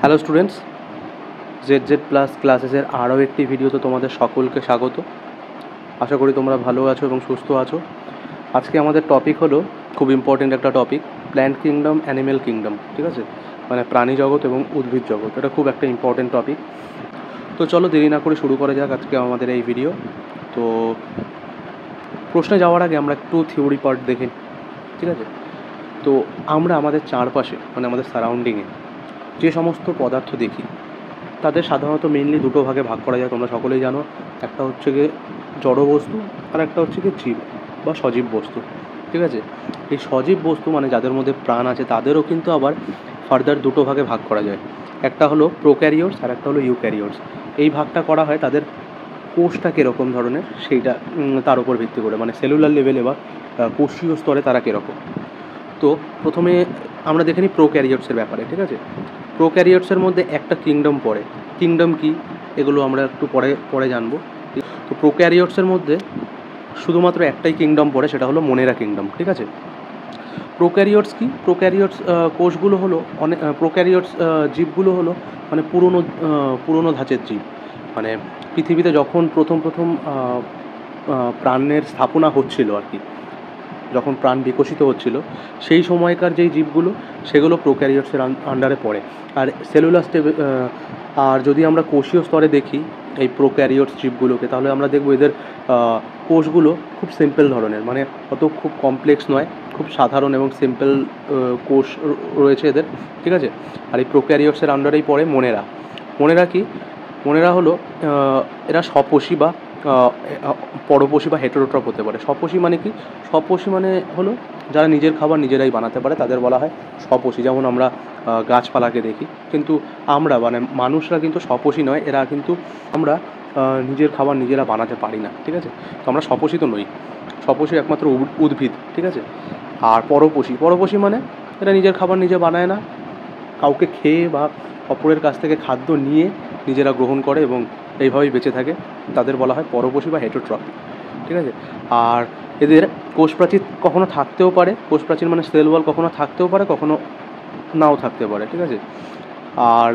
Hello students, Z plus ক্লাসেসের আরও একটি ভিডিওতে তোমাদের সকলকে স্বাগত। আশা করি তোমরা ভালো আছো এবং সুস্থ আছো। আজকে আমাদের টপিক হলো খুব ইম্পর্টেন্ট একটা topic, plant kingdom, animal kingdom. ঠিক আছে, মানে প্রাণী জগৎ এবং উদ্ভিদ জগৎ। এটা খুব একটা ইম্পর্টেন্ট টপিক। তো চলো দেরি না করে শুরু করা যাক আজকে আমাদের এই ভিডিও। তো প্রশ্নে যাওয়ার আগে আমরা একটু থিওরি পার্ট দেখে, ঠিক আছে। তো আমরা আমাদের চারপাশে, মানে আমাদের সারাউন্ডিংয়ে যে সমস্ত পদার্থ দেখি তাদের সাধারণত মেইনলি দুটো ভাগে ভাগ করা যায়, তোমরা সকলেই জানো। একটা হচ্ছে গিয়ে জড় বস্তু, আর একটা হচ্ছে গিয়ে জীব বা সজীব বস্তু। ঠিক আছে, এই সজীব বস্তু মানে যাদের মধ্যে প্রাণ আছে তাদেরও কিন্তু আবার ফার্দার দুটো ভাগে ভাগ করা যায়। একটা হলো প্রোক্যারিওটস আর একটা হলো ইউক্যারিওটস। এই ভাগটা করা হয় তাদের কোষটা কীরকম ধরনের সেইটা তার উপর ভিত্তি করে, মানে সেলুলার লেভেলে বা কোষীয় স্তরে তারা কীরকম। তো প্রথমে আমরা দেখে নিই প্রোক্যারিওটসের ব্যাপারে। ঠিক আছে, প্রোক্যারিওটসের মধ্যে একটা কিংডম পড়ে। কিংডম কি এগুলো আমরা একটু পরে জানবো। তো প্রোক্যারিওটসের মধ্যে শুধুমাত্র একটাই কিংডম পড়ে, সেটা হলো মোনেরা কিংডম। ঠিক আছে, প্রোক্যারিওটস কি? প্রোক্যারিওটস কোষগুলো হলো অনেক, প্রোক্যারিওটস জীবগুলো হলো মানে পুরনো ধাঁচের জীব। মানে পৃথিবীতে যখন প্রথম প্রাণের স্থাপনা হচ্ছিল আর কি, যখন প্রাণ বিকশিত হচ্ছিল সেই সময়কার যেই জীবগুলো সেগুলো প্রোক্যারিওটসের আন্ডারে পড়ে। আর সেলুলার আর যদি আমরা কোষীয় স্তরে দেখি এই প্রোক্যারিওটস জীবগুলোকে, তাহলে আমরা দেখব এদের কোষগুলো খুব সিম্পল ধরনের, মানে অত খুব কমপ্লেক্স নয়, খুব সাধারণ এবং সিম্পল কোষ রয়েছে এদের। ঠিক আছে, আর এই প্রোক্যারিওটসের আন্ডারেই পড়ে মোনেরা। মোনেরা কি? মোনেরা হলো এরা স্বপোষী বা পরপোষী বা হেটেরোট্রপ হতে পারে। স্বপোষী মানে কি? স্বপোষী মানে হলো যারা নিজের খাবার নিজেরাই বানাতে পারে, তাদের বলা হয় স্বপোষী। যেমন আমরা গাছপালাকে দেখি, কিন্তু আমরা মানে মানুষরা কিন্তু স্বপোষী নয়, এরা কিন্তু আমরা নিজের খাবার নিজেরা বানাতে পারি না। ঠিক আছে, তো আমরা স্বপোষী তো নই, স্বপোষী একমাত্র উদ্ভিদ। ঠিক আছে, আর পরপোষী মানে এরা নিজের খাবার নিজে বানায় না, কাউকে খেয়ে বা অপরের কাছ থেকে খাদ্য নিয়ে নিজেরা গ্রহণ করে এবং এইভাবেই বেঁচে থাকে, তাদের বলা হয় পরপোষী বা হেটেরোট্রপি। ঠিক আছে, আর এদের কোষপ্রাচীর কখনো থাকতেও পারে, কোষপ্রাচীর মানে সেল ওয়াল কখনো থাকতেও পারে, কখনো নাও থাকতে পারে। ঠিক আছে, আর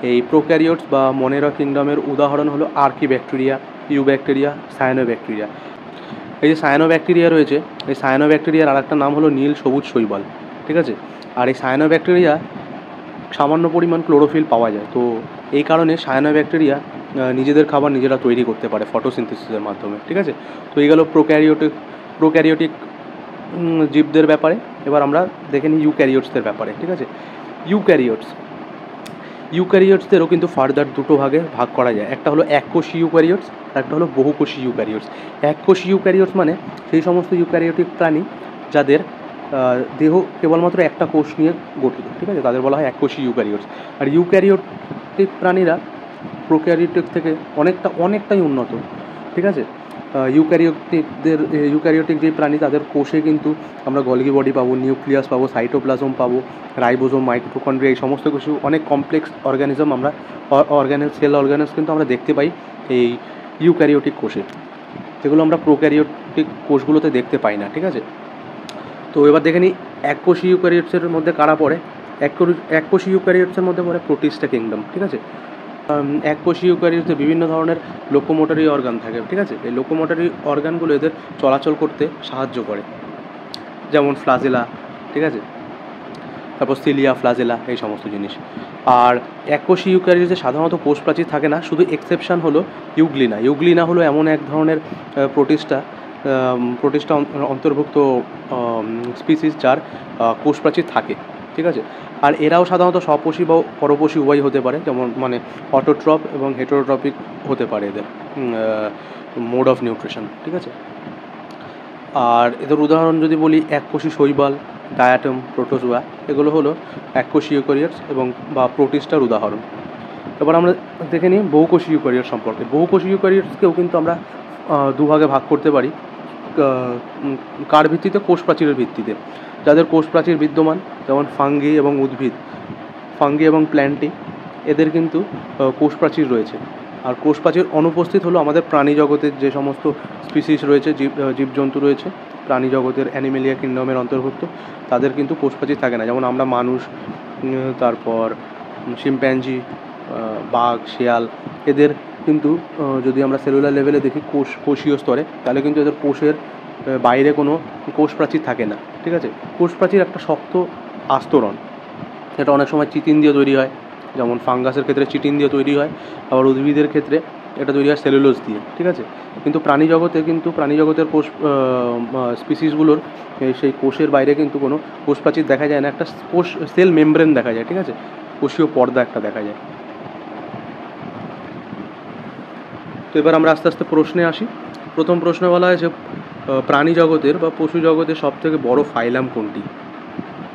এই প্রোক্যারিওটস বা মোনেরা কিংডমের উদাহরণ হলো আর্কিব্যাকটেরিয়া, ইউব্যাকটেরিয়া, সায়ানোব্যাকটেরিয়া। এই যে সায়ানোব্যাকটেরিয়া রয়েছে, এই সায়ানোব্যাকটেরিয়ার আর একটা নাম হলো নীল সবুজ শৈবাল। ঠিক আছে, আর এই সায়ানোব্যাকটেরিয়া সামান্য পরিমাণ ক্লোরোফিল পাওয়া যায়, তো এই কারণে সায়ানোব্যাকটেরিয়া নিজেদের খাবার নিজেরা তৈরি করতে পারে ফটোসিনথেসিসের মাধ্যমে। ঠিক আছে, তো এই গেল প্রোক্যারিওটিক জীবদের ব্যাপারে। এবার আমরা দেখে নিই ইউক্যারিওটসদের ব্যাপারে। ঠিক আছে, ইউক্যারিওটসদেরও কিন্তু ফার্দার দুটো ভাগে ভাগ করা যায়। একটা হলো এককোষী ইউক্যারিওটস আর একটা হলো বহুকোষী ইউক্যারিওটস। এককোষী ইউক্যারিওটস মানে সেই সমস্ত ইউক্যারিওটিক প্রাণী যাদের দেহ কেবলমাত্র একটা কোষ নিয়ে গঠিত। ঠিক আছে, তাদের বলা হয় এককোষী ইউক্যারিওটস। আর ইউক্যারিওটিক প্রাণীরা প্রোক্যারিওটিক থেকে অনেকটাই উন্নত। ঠিক আছে, ইউক্যারিওটিক যে প্রাণী তাদের কোষে কিন্তু আমরা গলগি বডি পাবো, নিউক্লিয়াস পাবো, সাইটোপ্লাজম পাবো, রাইবোজোম, মাইটোকন্ড্রিয়া, এই সমস্ত কিছু অনেক কমপ্লেক্স অর্গানিজম আমরা সেল অর্গানিজম কিন্তু আমরা দেখতে পাই এই ইউক্যারিওটিক কোষে, যেগুলো আমরা প্রোক্যারিওটিক কোষগুলোতে দেখতে পাই না। ঠিক আছে, তো এবার দেখে নিই এককোষী ইউক্যারিওটসের মধ্যে কারা পড়ে। এককোষী ইউক্যারিওটসের মধ্যে পড়ে প্রোটিস্টা কিংডম। ঠিক আছে, এককোষী ইউক্যারিওটসে বিভিন্ন ধরনের লোকোমোটরি অর্গান থাকে। ঠিক আছে, এই লোকোমোটরি অর্গানগুলো এদের চলাচল করতে সাহায্য করে, যেমন ফ্লাজেলা। ঠিক আছে, তারপর সিলিয়া, ফ্লাজেলা, এই সমস্ত জিনিস। আর এককোষী ইউক্যারিওটসে সাধারণত কোষপ্রাচীর থাকে না, শুধু এক্সেপশন হলো ইউগ্লিনা হলো এমন এক ধরনের প্রোটিস্টা অন্তর্ভুক্ত স্পিসিস যার কোষপ্রাচীর থাকে। ঠিক আছে, আর এরাও সাধারণত স্বপোষী বা পরপোষী উভয় হতে পারে, যেমন মানে অটোট্রপ এবং হেটেরোট্রপিক হতে পারে এদের মোড অফ নিউট্রিশন। ঠিক আছে, আর এদের উদাহরণ যদি বলি, এককোষী শৈবাল, ডায়াটম, প্রোটোজোয়া, এগুলো হলো এককোষী ইউক্যারিওটস এবং বা প্রোটিস্টার উদাহরণ। এবার আমরা দেখে নিই বহুকোষী ইউক্যারিওটস সম্পর্কে। বহুকোষী ইউক্যারিওটসকেও কিন্তু আমরা দুভাগে ভাগ করতে পারি। কার ভিত্তিতে? কোষপ্রাচীরের ভিত্তিতে। যাদের কোষপ্রাচীর বিদ্যমান, যেমন ফাঙ্গি এবং উদ্ভিদ, ফাঙ্গি এবং প্ল্যান্টি, এদের কিন্তু কোষপ্রাচীর রয়েছে। আর কোষপ্রাচীর অনুপস্থিত হলো আমাদের প্রাণী জগতের যে সমস্ত স্পিসিস রয়েছে, জীবজন্তু রয়েছে প্রাণী জগতের অ্যানিমেলিয়া কিংডমের অন্তর্ভুক্ত, তাদের কিন্তু কোষপ্রাচীর থাকে না। যেমন আমরা মানুষ, তারপর শিম্প্যাঞ্জি, বাঘ, শেয়াল, এদের কিন্তু যদি আমরা সেলুলার লেভেলে দেখি কোষীয় স্তরে, তাহলে কিন্তু এদের কোষের বাইরে কোনো কোষ প্রাচীর থাকে না। ঠিক আছে, কোষ প্রাচীর একটা শক্ত আস্তরণ, এটা অনেক সময় চিটিন দিয়ে তৈরি হয়, যেমন ফাঙ্গাসের ক্ষেত্রে চিটিন দিয়ে তৈরি হয়, আবার উদ্ভিদের ক্ষেত্রে এটা তৈরি হয় সেলুলোজ দিয়ে। ঠিক আছে, কিন্তু প্রাণী জগতের কোষ স্পিসিসগুলোর সেই কোষের বাইরে কিন্তু কোনো কোষ প্রাচীর দেখা যায় না, একটা কোষ সেল মেমব্রেন দেখা যায়। ঠিক আছে, কোষীয় পর্দা একটা দেখা যায়। তো এবার আমরা আস্তে আস্তে প্রশ্নে আসি। প্রথম প্রশ্নে বলা হয়েছে প্রাণী জগতের বা পশু জগতের সবথেকে বড় ফাইলাম কোনটি?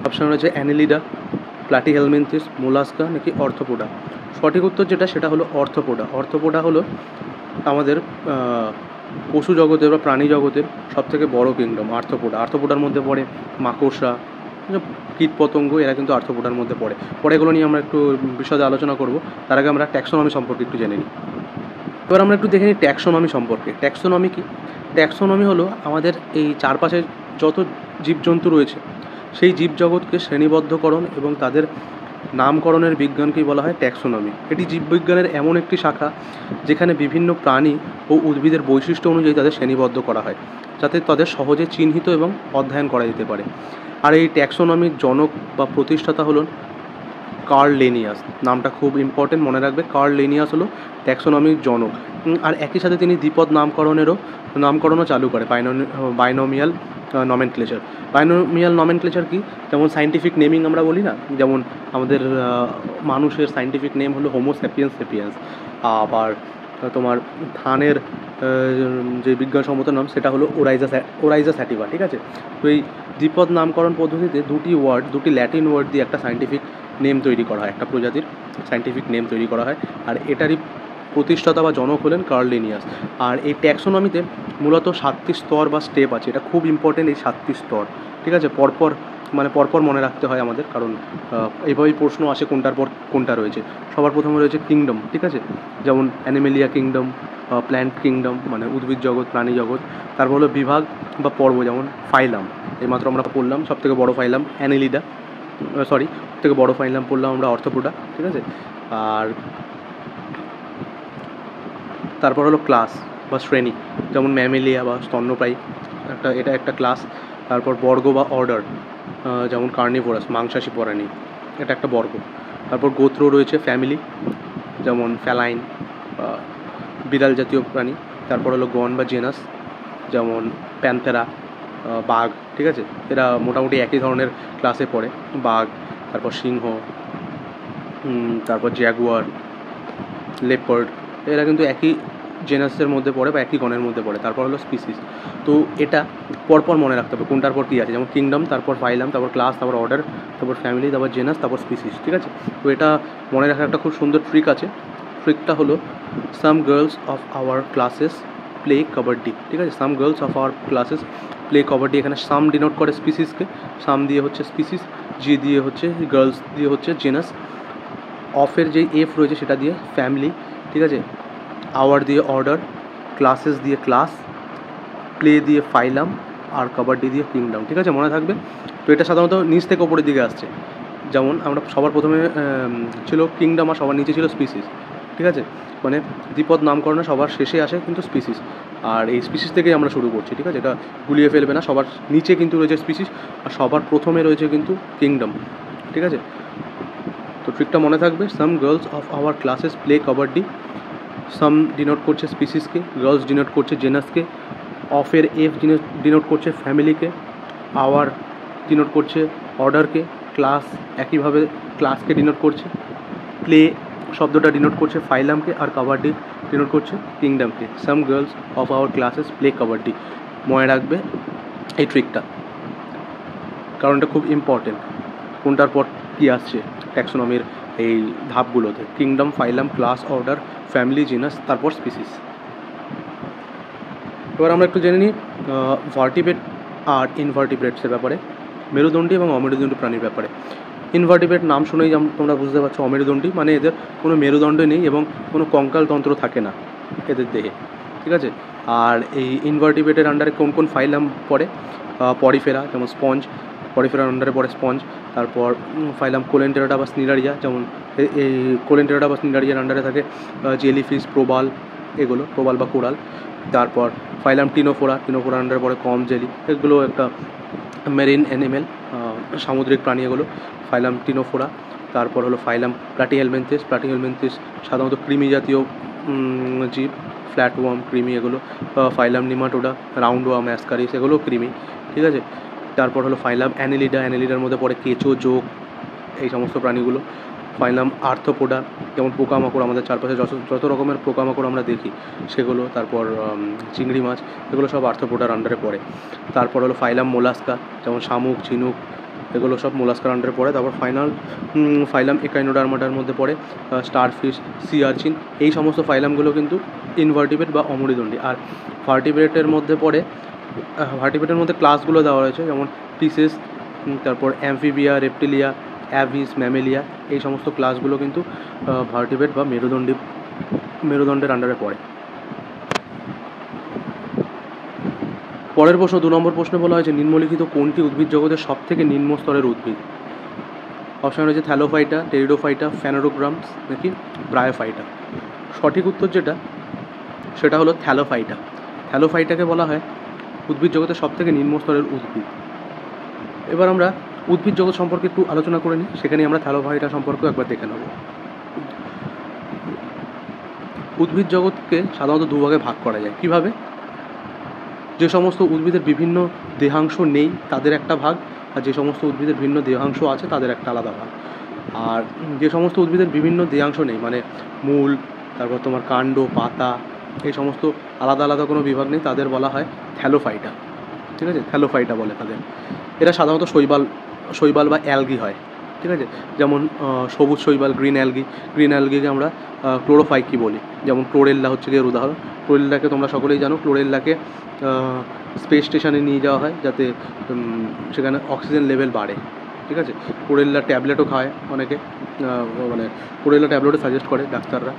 অপশন রয়েছে অ্যানেলিডা, প্ল্যাটিহেলমিনথিস, মোলাস্কা নাকি অর্থোপোডা। সঠিক উত্তর যেটা সেটা হলো অর্থোপোডা। অর্থোপোডা হলো আমাদের পশু জগতের বা প্রাণী জগতের সবথেকে বড় কিংডম আর্থ্রোপোডা। আর্থ্রোপোডার মধ্যে পড়ে মাকড়সা, কীট পতঙ্গ, এরা কিন্তু আর্থ্রোপোডার মধ্যে পড়ে। পরে এগুলো নিয়ে আমরা একটু বিশদে আলোচনা করব। তার আগে আমরা ট্যাক্সোনমি সম্পর্কে একটু জেনে নিই। এবার আমরা একটু দেখে নিই ট্যাক্সোনমি সম্পর্কে। ট্যাক্সোনমি কি? ট্যাক্সোনমি হলো আমাদের এই চারপাশে যত জীবজন্তু রয়েছে সেই জীবজগৎকে শ্রেণীবদ্ধকরণ এবং তাদের নামকরণের বিজ্ঞানকেই বলা হয় ট্যাক্সোনমি। এটি জীববিজ্ঞানের এমন একটি শাখা যেখানে বিভিন্ন প্রাণী ও উদ্ভিদের বৈশিষ্ট্য অনুযায়ী তাদের শ্রেণীবদ্ধ করা হয়, যাতে তাদের সহজে চিহ্নিত এবং অধ্যয়ন করা যেতে পারে। আর এই ট্যাক্সোনমির জনক বা প্রতিষ্ঠাতা হলেন কার্ল লিনিয়াস। নামটা খুব ইম্পর্টেন্ট, মনে রাখবে। কার্ল লিনিয়াস হলো ট্যাক্সোনমির জনক। আর একই সাথে তিনি দ্বিপদ নামকরণও চালু করে, বাইনোমিয়াল নমেনক্লেচার। বাইনোমিয়াল নমেনক্লেচার কি? যেমন সাইন্টিফিক নেমিং আমরা বলি না, যেমন আমাদের মানুষের সাইন্টিফিক নেম হলো হোমো স্যাপিয়েন্স সেপিয়েন্স। আবার তোমার ধানের যে বিজ্ঞানসম্মত নাম সেটা হলো ওরাইজা স্যাটিভা। ঠিক আছে, তো এই দ্বিপদ নামকরণ পদ্ধতিতে দুটি ল্যাটিন ওয়ার্ড দিয়ে একটা সাইন্টিফিক নেম তৈরি করা হয়, একটা প্রজাতির সাইন্টিফিক নেম তৈরি করা হয়। আর এটারই প্রতিষ্ঠাতা বা জনক হলেন কার্ল লিনিয়াস। আর এই ট্যাক্সোনমিতে মূলত 7টি স্তর বা স্টেপ আছে। এটা খুব ইম্পর্টেন্ট, এই 7টি স্তর। ঠিক আছে, পরপর মনে রাখতে হয় আমাদের, কারণ এইভাবেই প্রশ্ন আসে কোনটার পর কোনটা রয়েছে। সবার প্রথমে রয়েছে কিংডম। ঠিক আছে, যেমন অ্যানিমেলিয়া কিংডম, প্ল্যান্ট কিংডম মানে উদ্ভিদ জগৎ, প্রাণী জগৎ। তারপর হলো বিভাগ বা পর্ব, যেমন ফাইলাম, এইমাত্র আমরা পড়লাম সবথেকে বড় ফাইলাম অ্যানেলিডা, থেকে বড় ফাইলাম পড়লাম আমরা অর্থোপোডা। ঠিক আছে, আর তারপর হলো ক্লাস বা শ্রেণী, যেমন ম্যামেলিয়া বা স্তন্যপায়ী, এটা একটা ক্লাস। তারপর বর্গ বা অর্ডার, যেমন কার্নিভোরাস মাংসাশী প্রাণী, এটা একটা বর্গ। তারপর গোত্র রয়েছে ফ্যামিলি, যেমন ফ্যালাইন বিড়াল জাতীয় প্রাণী। তারপর হলো গণ বা জেনাস, যেমন প্যান্থেরা বাঘ। ঠিক আছে, এরা মোটামুটি একই ধরনের ক্লাসে পড়ে, বাঘ। তারপর সিংহ, তারপর জ্যাগুয়ার, লেপার্ড, এরা কিন্তু একই জেনাসের মধ্যে পড়ে বা একই গণের মধ্যে পড়ে। তারপর হলো স্পিসিস। তো এটা পরপর মনে রাখতে হবে কোনটার পর কী আছে, যেমন কিংডম, তারপর ফাইলাম, তারপর ক্লাস, তারপর অর্ডার, তারপর ফ্যামিলি, তারপর জেনাস, তারপর স্পিসিস। ঠিক আছে, তো এটা মনে রাখার একটা খুব সুন্দর ট্রিক আছে। ট্রিকটা হলো সাম girls of our classes play kabaddi. ঠিক আছে, সাম girls of our classes play kabaddi. এখানে সাম ডিনোট করে স্পিসিসকে, সাম দিয়ে হচ্ছে স্পিসিস, জি দিয়ে হচ্ছে গার্লস, দিয়ে হচ্ছে জেনাস, অফের যেই এফ রয়েছে সেটা দিয়ে ফ্যামিলি। ঠিক আছে, আওয়ার দিয়ে অর্ডার, ক্লাসেস দিয়ে ক্লাস, প্লে দিয়ে ফাইলাম, আর কাবাডি দিয়ে কিংডম। ঠিক আছে, মনে থাকবে। তো এটা সাধারণত নিচ থেকে ওপরের দিকে আসছে, যেমন আমরা সবার প্রথমে ছিল কিংডম আর সবার নিচে ছিল স্পিসিস। ঠিক আছে, মানে দ্বিপদ নামকরণে সবার শেষে আসে কিন্তু স্পিসিস, আর এই স্পিসিস থেকেই আমরা শুরু করছি। ঠিক আছে, এটা গুলিয়ে ফেলবে না, সবার নিচে কিন্তু রয়েছে স্পিসিস আর সবার প্রথমে রয়েছে কিন্তু কিংডম। ঠিক আছে, তো ট্রিকটা মনে থাকবে। সাম girls of our classes play kabaddi, some denote করছে স্পিসিসকে, গার্লস ডিনোট করছে জেনাসকে, অফের এফ ডিনোট করছে ফ্যামিলিকে, আওয়ার ডিনোট করছে অর্ডারকে, ক্লাস একইভাবে ক্লাসকে ডিনোট করছে, প্লে শব্দটা ডিনোট করছে ফাইলামকে, আর কাবাডি ডিনোট করছে কিংডমকে। Some girls of our classes play kabaddi. মনে রাখবে এই ট্রিকটা, কারণ এটা খুব ইম্পর্টেন্ট। কোনটার পর কী আসছে ট্যাক্সোনমির এই ধাপগুলোতে, kingdom, phylum, class, order, family, genus, তারপর স্পিসিস। এবার আমরা একটু জেনে নিই ভার্টিব্রেট আর ইনভার্টিব্রেটসের ব্যাপারে, মেরুদণ্ডী এবং অমেরুদণ্ডী প্রাণীর ব্যাপারে। ইনভার্টিব্রেট নাম শুনেই তোমরা বুঝতে পারছো অমেরুদণ্ডী, মানে এদের কোনো মেরুদণ্ড নেই এবং কোনো কঙ্কালতন্ত্র থাকে না এদের দেহে। ঠিক আছে, আর এই ইনভার্টিব্রেটের আন্ডারে কোন কোন ফাইলাম পড়ে? পরিফেরা, যেমন স্পঞ্জ, পরিফেরার আন্ডারে পড়ে স্পঞ্জ। তারপর ফাইলাম কোলেন্টেরাটা বা স্নিলারিয়া, যেমন এই কোলেন্টেরাটা বা স্নিলারিয়ার আন্ডারে থাকে জেলিফিশ, প্রবাল, এগুলো প্রবাল বা কোরাল। তারপর ফাইলাম টিনোফোরা, টিনোফোরার আন্ডারে পড়ে কম জেলি, এগুলো একটা মেরিন অ্যানিমেল, সামুদ্রিক প্রাণী এগুলো, ফাইলাম টিনোফোরা। তারপর হলো ফাইলাম প্লাটিহেলমিনথেস, প্লাটিহেলমিনথেস সাধারণত কৃমি জাতীয় জীব, ফ্ল্যাট ওয়ার্ম, কৃমি এগুলো। ফাইলাম নিমাটোডা, রাউন্ড ওয়ার্ম, অ্যাসকারিস, এগুলো কৃমি, ঠিক আছে। তারপর হলো ফাইলাম অ্যানেলিডা, অ্যানেলিডার মধ্যে পড়ে কেঁচো, জোঁক, এই সমস্ত প্রাণীগুলো। ফাইলাম আর্থোপোডা, যেমন পোকামাকড়, আমাদের চারপাশে যত রকমের পোকামাকড় আমরা দেখি সেগুলো। তারপর চিংড়ি মাছ, এগুলো সব আর্থোপোডার আন্ডারে পড়ে। তারপর হলো ফাইলাম মোলাস্কা, যেমন শামুক, ঝিনুক, এগুলো সব মোলাস্কার আন্ডারে পড়ে। তারপর ফাইলাম একাইনোডার্মাটার মধ্যে পড়ে স্টারফিশ, সি আর্চিন, এই সমস্ত ফাইলামগুলো কিন্তু ইনভার্টিব্রেট বা অমেরুদণ্ডী। আর ভার্টিব্রেটের মধ্যে পড়ে, ভার্টিব্রেটের মধ্যে ক্লাসগুলো দেওয়া রয়েছে, যেমন পিসেস, তারপর অ্যামফিবিয়া, রেপটিলিয়া, অ্যাভিস, ম্যামেলিয়া, এই সমস্ত ক্লাসগুলো কিন্তু ভার্টিব্রেট বা মেরুদণ্ডের আন্ডারে পড়ে। পরের প্রশ্ন, 2 নম্বর প্রশ্নে বলা হয়েছে নিম্নলিখিত কোনটি উদ্ভিদ জগতের সব থেকে নিম্ন স্তরের উদ্ভিদ? অপশান রয়েছে থ্যালোফাইটা, টেরিডোফাইটা, ফ্যানোরোগ্রামস নাকি ব্রায়োফাইটা। সঠিক উত্তর যেটা, সেটা হলো থ্যালোফাইটা। থ্যালোফাইটাকে বলা হয় উদ্ভিদ জগতের সব থেকে নিম্ন স্তরের উদ্ভিদ। এবার আমরা উদ্ভিদ জগৎ সম্পর্কে একটু আলোচনা করে নিই, সেখানে আমরা থ্যালোফাইটা সম্পর্কেও একবার দেখে নেব। উদ্ভিদ জগৎকে সাধারণত দুভাগে ভাগ করা যায়। কীভাবে? যে সমস্ত উদ্ভিদের বিভিন্ন দেহাংশ নেই তাদের একটা ভাগ, আর যে সমস্ত উদ্ভিদের ভিন্ন দেহাংশ আছে তাদের একটা আলাদা ভাগ। আর যে সমস্ত উদ্ভিদের বিভিন্ন দেহাংশ নেই, মানে মূল, তারপর তোমার কাণ্ড, পাতা, এই সমস্ত আলাদা আলাদা কোনো বিভাগ নেই, তাদের বলা হয় থ্যালোফাইটা, ঠিক আছে। থ্যালোফাইটা বলে তাদের। এরা সাধারণত শৈবাল বা অ্যালগি হয়, ঠিক আছে। যেমন সবুজ শৈবাল, গ্রিন অ্যালগিকে আমরা ক্লোরোফাইকি বলি। যেমন ক্লোরেল্লা হচ্ছে গিয়ে উদাহরণ। ক্লোরেল্লাকে তোমরা সকলেই জানো, ক্লোরেল্লাকে স্পেস স্টেশনে নিয়ে যাওয়া হয় যাতে সেখানে অক্সিজেন লেভেল বাড়ে, ঠিক আছে। ক্লোরেল্লা ট্যাবলেটও খায় অনেকে, মানে ক্লোরেল্লা ট্যাবলেটও সাজেস্ট করে ডাক্তাররা।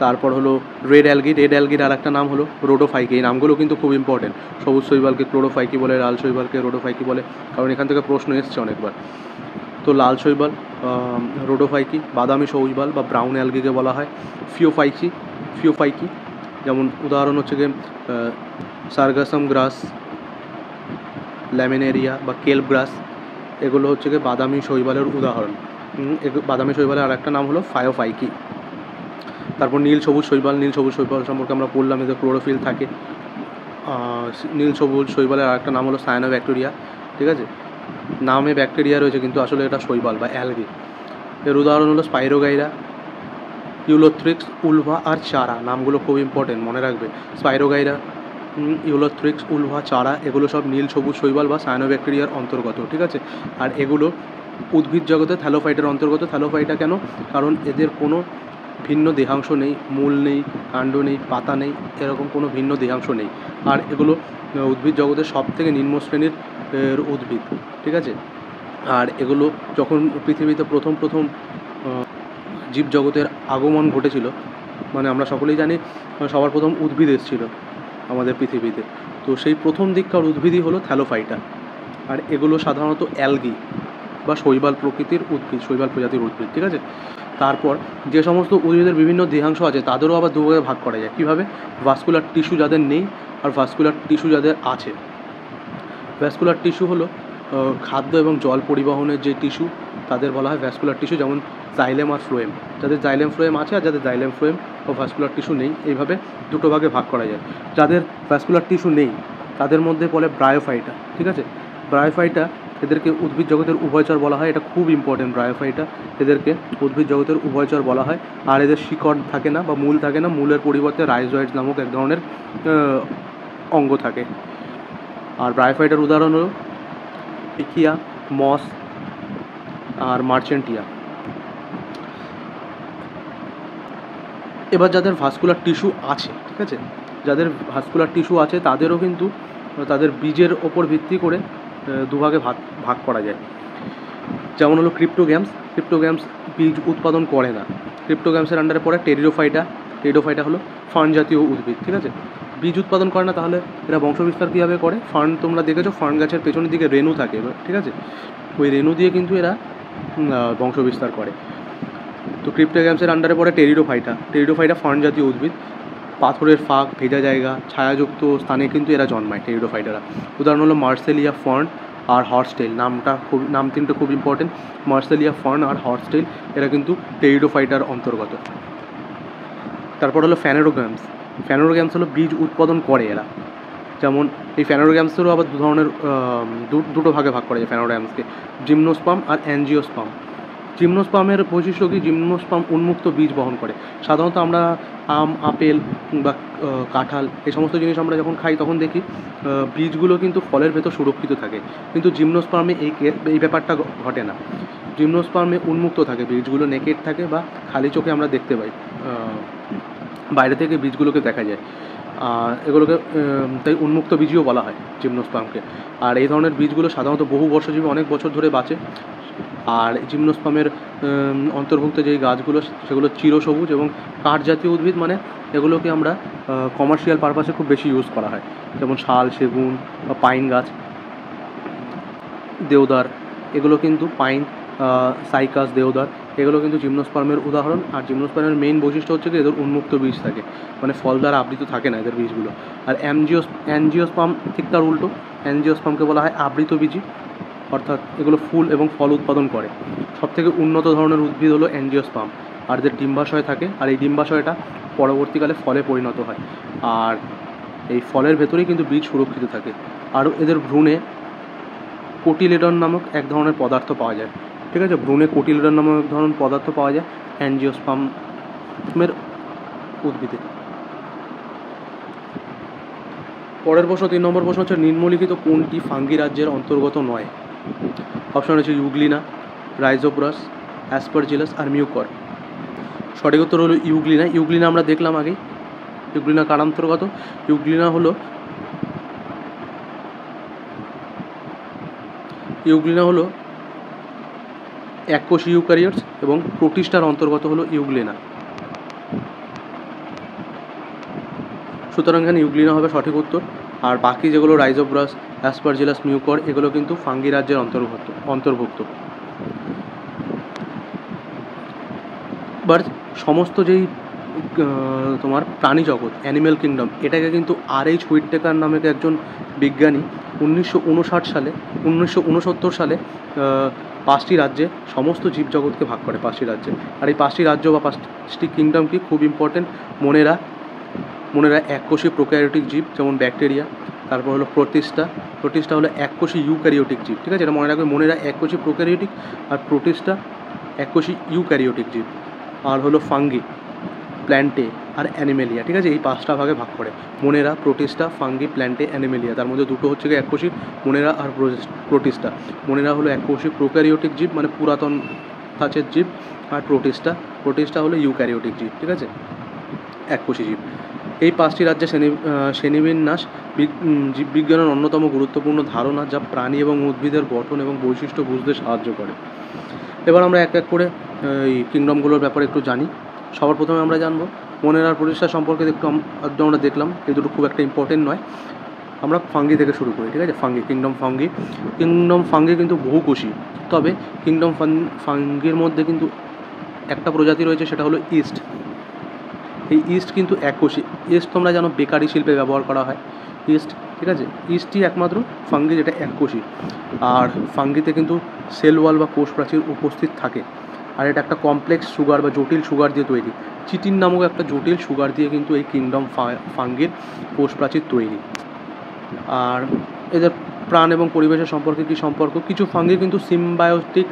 তারপর হলো রেড অ্যালগির আর একটা নাম হলো রোডোফাইকি। এই নামগুলো কিন্তু খুব ইম্পর্টেন্ট। সবুজ শৈবালকে ক্লোরোফাইকি বলে, লাল শৈবালকে রোডোফাইকি বলে, কারণ এখান থেকে প্রশ্ন এসছে অনেকবার। তো লাল শৈবাল রোডোফাইকি, বাদামি শৈবাল বা ব্রাউন অ্যালগিকে বলা হয় ফিওফাইকি। যেমন উদাহরণ হচ্ছে গিয়ে সার্গাসাম গ্রাস, ল্যামিনেরিয়া বা কেল্প গ্রাস, এগুলো হচ্ছে গিয়ে বাদামি শৈবালের উদাহরণ। বাদামি শৈবালের আর একটা নাম হলো ফায়োফাইকি। তারপর নীল সবুজ শৈবাল সম্পর্কে আমরা বললাম, এদের ক্লোরোফিল থাকে। নীল সবুজ শৈবালের আর একটা নাম হলো সায়ানোব্যাকটেরিয়া, ঠিক আছে। নামে ব্যাকটেরিয়া রয়েছে কিন্তু আসলে এটা শৈবাল বা অ্যালগি। এর উদাহরণ হলো স্পাইরোগাইরা, ইউলোথ্রিক্স, উলভা আর চারা। নামগুলো খুব ইম্পর্টেন্ট, মনে রাখবে। স্পাইরোগাইরা, ইউলোথ্রিক্স, উলভা, চারা, এগুলো সব নীল সবুজ শৈবাল বা সায়ানোব্যাকটেরিয়ার অন্তর্গত, ঠিক আছে। আর এগুলো উদ্ভিদ জগতে থ্যালোফাইটের অন্তর্গত। থ্যালোফাইটা কেন? কারণ এদের কোনো ভিন্ন দেহাংশ নেই, মূল নেই, কাণ্ড নেই, পাতা নেই, এরকম কোনো ভিন্ন দেহাংশ নেই। আর এগুলো উদ্ভিদ জগতের সব থেকে নিম্ন শ্রেণীর উদ্ভিদ, ঠিক আছে। আর এগুলো যখন পৃথিবীতে প্রথম জীবজগতের আগমন ঘটেছিল, মানে আমরা সকলেই জানি সবার প্রথম উদ্ভিদ এসেছিল আমাদের পৃথিবীতে, তো সেই প্রথম দিককার উদ্ভিদই হলো থ্যালোফাইটা। আর এগুলো সাধারণত অ্যালগি বা শৈবাল প্রকৃতির উদ্ভিদ, শৈবাল প্রজাতির উদ্ভিদ, ঠিক আছে। তারপর যে সমস্ত উদ্ভিদের বিভিন্ন দেহাংশ আছে তাদেরও আবার দুভাগে ভাগ করা যায়। কীভাবে? ভাস্কুলার টিস্যু যাদের নেই আর ভাস্কুলার টিস্যু যাদের আছে। ভ্যাসকুলার টিস্যু হলো খাদ্য এবং জল পরিবহনের যে টিস্যু, তাদের বলা হয় ভ্যাসকুলার টিস্যু, যেমন জাইলেম আর ফ্লোয়েম। যাদের জাইলেম ফ্লোয়েম আছে আর যাদের জাইলেম ফ্লোয়েম ও ভ্যাসকুলার টিস্যু নেই, এইভাবে দুটো ভাগে ভাগ করা যায়। যাদের ভ্যাসকুলার টিস্যু নেই তাদের মধ্যে বলে ব্রায়োফাইটা, ঠিক আছে। ব্রায়োফাইটা, এদেরকে উদ্ভিদ জগতের উভয়চর বলা হয়। এটা খুব ইম্পর্টেন্ট, ব্রায়োফাইটা, এদেরকে উদ্ভিদ জগতের উভয়চর বলা হয়। আর এদের শিকড় থাকে না বা মূল থাকে না, মূলের পরিবর্তে রাইজয়েডস নামক এক ধরনের অঙ্গ থাকে। আর ব্রায়োফাইটার উদাহরণ হলো পিকিয়া, মস আর মার্চেন্টিয়া। এবার যাদের ভাস্কুলার টিস্যু আছে, ঠিক আছে, যাদের ভাস্কুলার টিস্যু আছে তাদেরও কিন্তু তাদের বীজের ওপর ভিত্তি করে দুভাগে ভাগ করা যায়। যেমন হলো ক্রিপ্টোগ্যামস বীজ উৎপাদন করে না। ক্রিপ্টোগ্যামসের আন্ডারে পড়ে টেরিডোফাইটা হলো ফার্ন জাতীয় উদ্ভিদ, ঠিক আছে। বীজ উৎপাদন করে না, তাহলে এরা বংশবিস্তার কীভাবে করে? ফার্ন, তোমরা দেখেছো ফার্ন গাছের পেছনের দিকে রেণু থাকে, ঠিক আছে, ওই রেণু দিয়ে কিন্তু এরা বংশবিস্তার করে। তো ক্রিপ্টোগ্যামসের আন্ডারে পড়ে টেরিডোফাইটা। টেরিডোফাইটা ফার্ন জাতীয় উদ্ভিদ, পাথরের ফাঁক, ভেজা জায়গা, ছায়াযুক্ত স্থানে কিন্তু এরা জন্মায় টেরিডোফাইটারা। উদাহরণ হলো মার্সেলিয়া ফার্ন আর হর্সটেল। নাম তিনটে খুব ইম্পর্টেন্ট, মার্সেলিয়া ফার্ন আর হর্সটেল, এরা কিন্তু টেরিডোফাইটার অন্তর্গত। তারপর হলো ফ্যানেরোগ্যামস। ফ্যানেরোগ্যামস হলো বীজ উৎপাদন করে এরা। যেমন এই ফ্যানেরোগ্যামসেরও আবার দু ধরনের দুটো ভাগে ভাগ করা যায় ফ্যানেরোগ্যামসকে, জিমনোস্পার্ম আর অ্যাঞ্জিওস্পার্ম। জিমনোস্পার্মের বৈশিষ্ট্য কি? জিমনোস্পার্ম উন্মুক্ত বীজ বহন করে। সাধারণত আমরা আম, আপেল বা কাঁঠাল এই সমস্ত জিনিস আমরা যখন খাই তখন দেখি বীজগুলো কিন্তু ফলের ভেতর সুরক্ষিত থাকে, কিন্তু জিমনোস্পার্মে এই ব্যাপারটা ঘটে না। জিমনোস্পার্মে উন্মুক্ত থাকে বীজগুলো, নেকেড থাকে বা খালি চোখে আমরা দেখতে পাই, বাইরে থেকে বীজগুলোকে দেখা যায়। এগুলোকে তাই উন্মুক্ত বীজও বলা হয় জিমনোস্পার্মকে। আর এই ধরনের বীজগুলো সাধারণত বহু বর্ষজীবী, অনেক বছর ধরে বাঁচে। আর জিমনোস্পার্মের অন্তর্ভুক্ত যেই গাছগুলো সেগুলো চিরসবুজ এবং কাঠ জাতীয় উদ্ভিদ, মানে এগুলোকে আমরা কমার্শিয়াল পারপাসে খুব বেশি ইউজ করা হয়, যেমন শাল, সেগুন বা পাইন গাছ, দেওদার, এগুলো কিন্তু পাইন, সাইকাস, দেওদার, এগুলো কিন্তু জিমনোস্পার্মের উদাহরণ। আর জিমনোস্পার্মের মেইন বৈশিষ্ট্য হচ্ছে কি এদের উন্মুক্ত বীজ থাকে, মানে ফল দ্বারা আবৃত থাকে না এদের বীজগুলো। আর অ্যাঞ্জিওস্পার্ম ঠিক তার উল্টো, অ্যাঞ্জিওস্পার্মকে বলা হয় আবৃত বীজি, অর্থাৎ এগুলো ফুল এবং ফল উৎপাদন করে। সবথেকে উন্নত ধরনের উদ্ভিদ হলো অ্যাঞ্জিওস্পার্ম, আর এদের ডিম্বাশয় থাকে, আর এই ডিম্বাশয়টা পরবর্তীকালে ফলে পরিণত হয়, আর এই ফলের ভেতরেই কিন্তু বীজ সুরক্ষিত থাকে। আর এদের ভ্রূণে কোটিলেডন নামক এক ধরনের পদার্থ পাওয়া যায়, ঠিক আছে, ভ্রূণে কোটিলেডন নামক এক ধরনের পদার্থ পাওয়া যায় অ্যাঞ্জিওস্পার্মের উদ্ভিদে। পরের প্রশ্ন, 3 নম্বর প্রশ্ন হচ্ছে নিম্নলিখিত কোনটি ফাঙ্গি রাজ্যের অন্তর্গত নয়? অপশন হচ্ছে ইউগ্লিনা, রাইজোপ্রাস, অ্যাসপারজিলাস আর মিউকর। সঠিক উত্তর হলো ইউগ্লিনা। ইউগ্লিনা আমরা দেখলাম আগেই। ইউগ্লিনা কার অন্তর্গত? ইউগ্লিনা হলো এককোষী ইউক্যারিওটস এবং প্রোটিস্টার অন্তর্গত হলো ইউগ্লিনা। সুতরাং এখানে ইউগ্লিনা হবে সঠিক উত্তর। আর বাকি যেগুলো রাইজোপ্রাস, অ্যাসপারজিলাস, মিউকর, এগুলো কিন্তু ফাঙ্গি রাজ্যের অন্তর্ভুক্ত। বাট সমস্ত যেই তোমার প্রাণী জগৎ, অ্যানিম্যাল কিংডম, এটাকে কিন্তু R.H. হুইটেকার নামে একজন বিজ্ঞানী 1969 সালে 5টি রাজ্যে সমস্ত জীবজগৎকে ভাগ করে, 5টি রাজ্যে। আর এই 5টি রাজ্য বা 5টি কিংডম কি খুব ইম্পর্টেন্ট। মনেরা এককোষী প্রোক্যারিওটিক জীব, যেমন ব্যাকটেরিয়া। তারপর হলো প্রোটিস্টা হলো এককোষী ইউক্যারিওটিক জীব, ঠিক আছে, এটা মনে রাখবে। মনেরা এককোষী প্রোক্যারিওটিক আর প্রোটিস্টা এককোষী ইউক্যারিওটিক জীব। আর হলো ফাঙ্গি, প্ল্যান্টে আর অ্যানিমেলিয়া, ঠিক আছে, এই 5টা ভাগে ভাগ করে। মনেরা, প্রোটিস্টা, ফাঙ্গি, প্ল্যান্টে, অ্যানিমেলিয়া। তার মধ্যে দুটো হচ্ছে গিয়ে এককোষী, মনেরা আর প্রোটিস্টা। মনেরা হলো এককোষী প্রোক্যারিওটিক জীব, মানে পুরাতন ধাঁচের জীব। আর প্রোটিস্টা হলো ইউক্যারিওটিক জীব, ঠিক আছে, এককোষী জীব। এই 5টি রাজ্যে শ্রেণীবিন্যাস জীববিজ্ঞানের অন্যতম গুরুত্বপূর্ণ ধারণা, যা প্রাণী এবং উদ্ভিদের গঠন এবং বৈশিষ্ট্য বুঝতে সাহায্য করে। এবার আমরা এক এক করে এই কিংডমগুলোর ব্যাপারে একটু জানি। সবার প্রথমে আমরা জানবো মনেরার প্রতিষ্ঠা সম্পর্কে একটু আমরা দেখলাম, এই দুটো খুব একটা ইম্পর্টেন্ট নয়। আমরা ফাঙ্গি থেকে শুরু করি, ঠিক আছে। কিংডম ফাঙ্গি কিন্তু বহুকোষী, তবে কিংডম ফাঙ্গির মধ্যে কিন্তু একটা প্রজাতি রয়েছে, সেটা হলো ইস্ট। এই ইস্ট কিন্তু এককোষী। ইস্ট তোমরা জানো বেকারি শিল্পে ব্যবহার করা হয় ইস্ট, ঠিক আছে। ইস্টই একমাত্র ফাঙ্গি যেটা এককোষী। আর ফাঙ্গিতে কিন্তু সেল ওয়াল বা কোষ প্রাচীর উপস্থিত থাকে। আর এটা একটা কমপ্লেক্স সুগার বা জটিল সুগার দিয়ে তৈরি। চিটিন নামক একটা জটিল সুগার দিয়ে কিন্তু এই কিংডম ফাঙ্গির কোষ প্রাচীর তৈরি। আর এদের প্রাণ এবং পরিবেশের সম্পর্কে কী সম্পর্ক? কিছু ফাঙ্গি কিন্তু সিম্বায়োটিক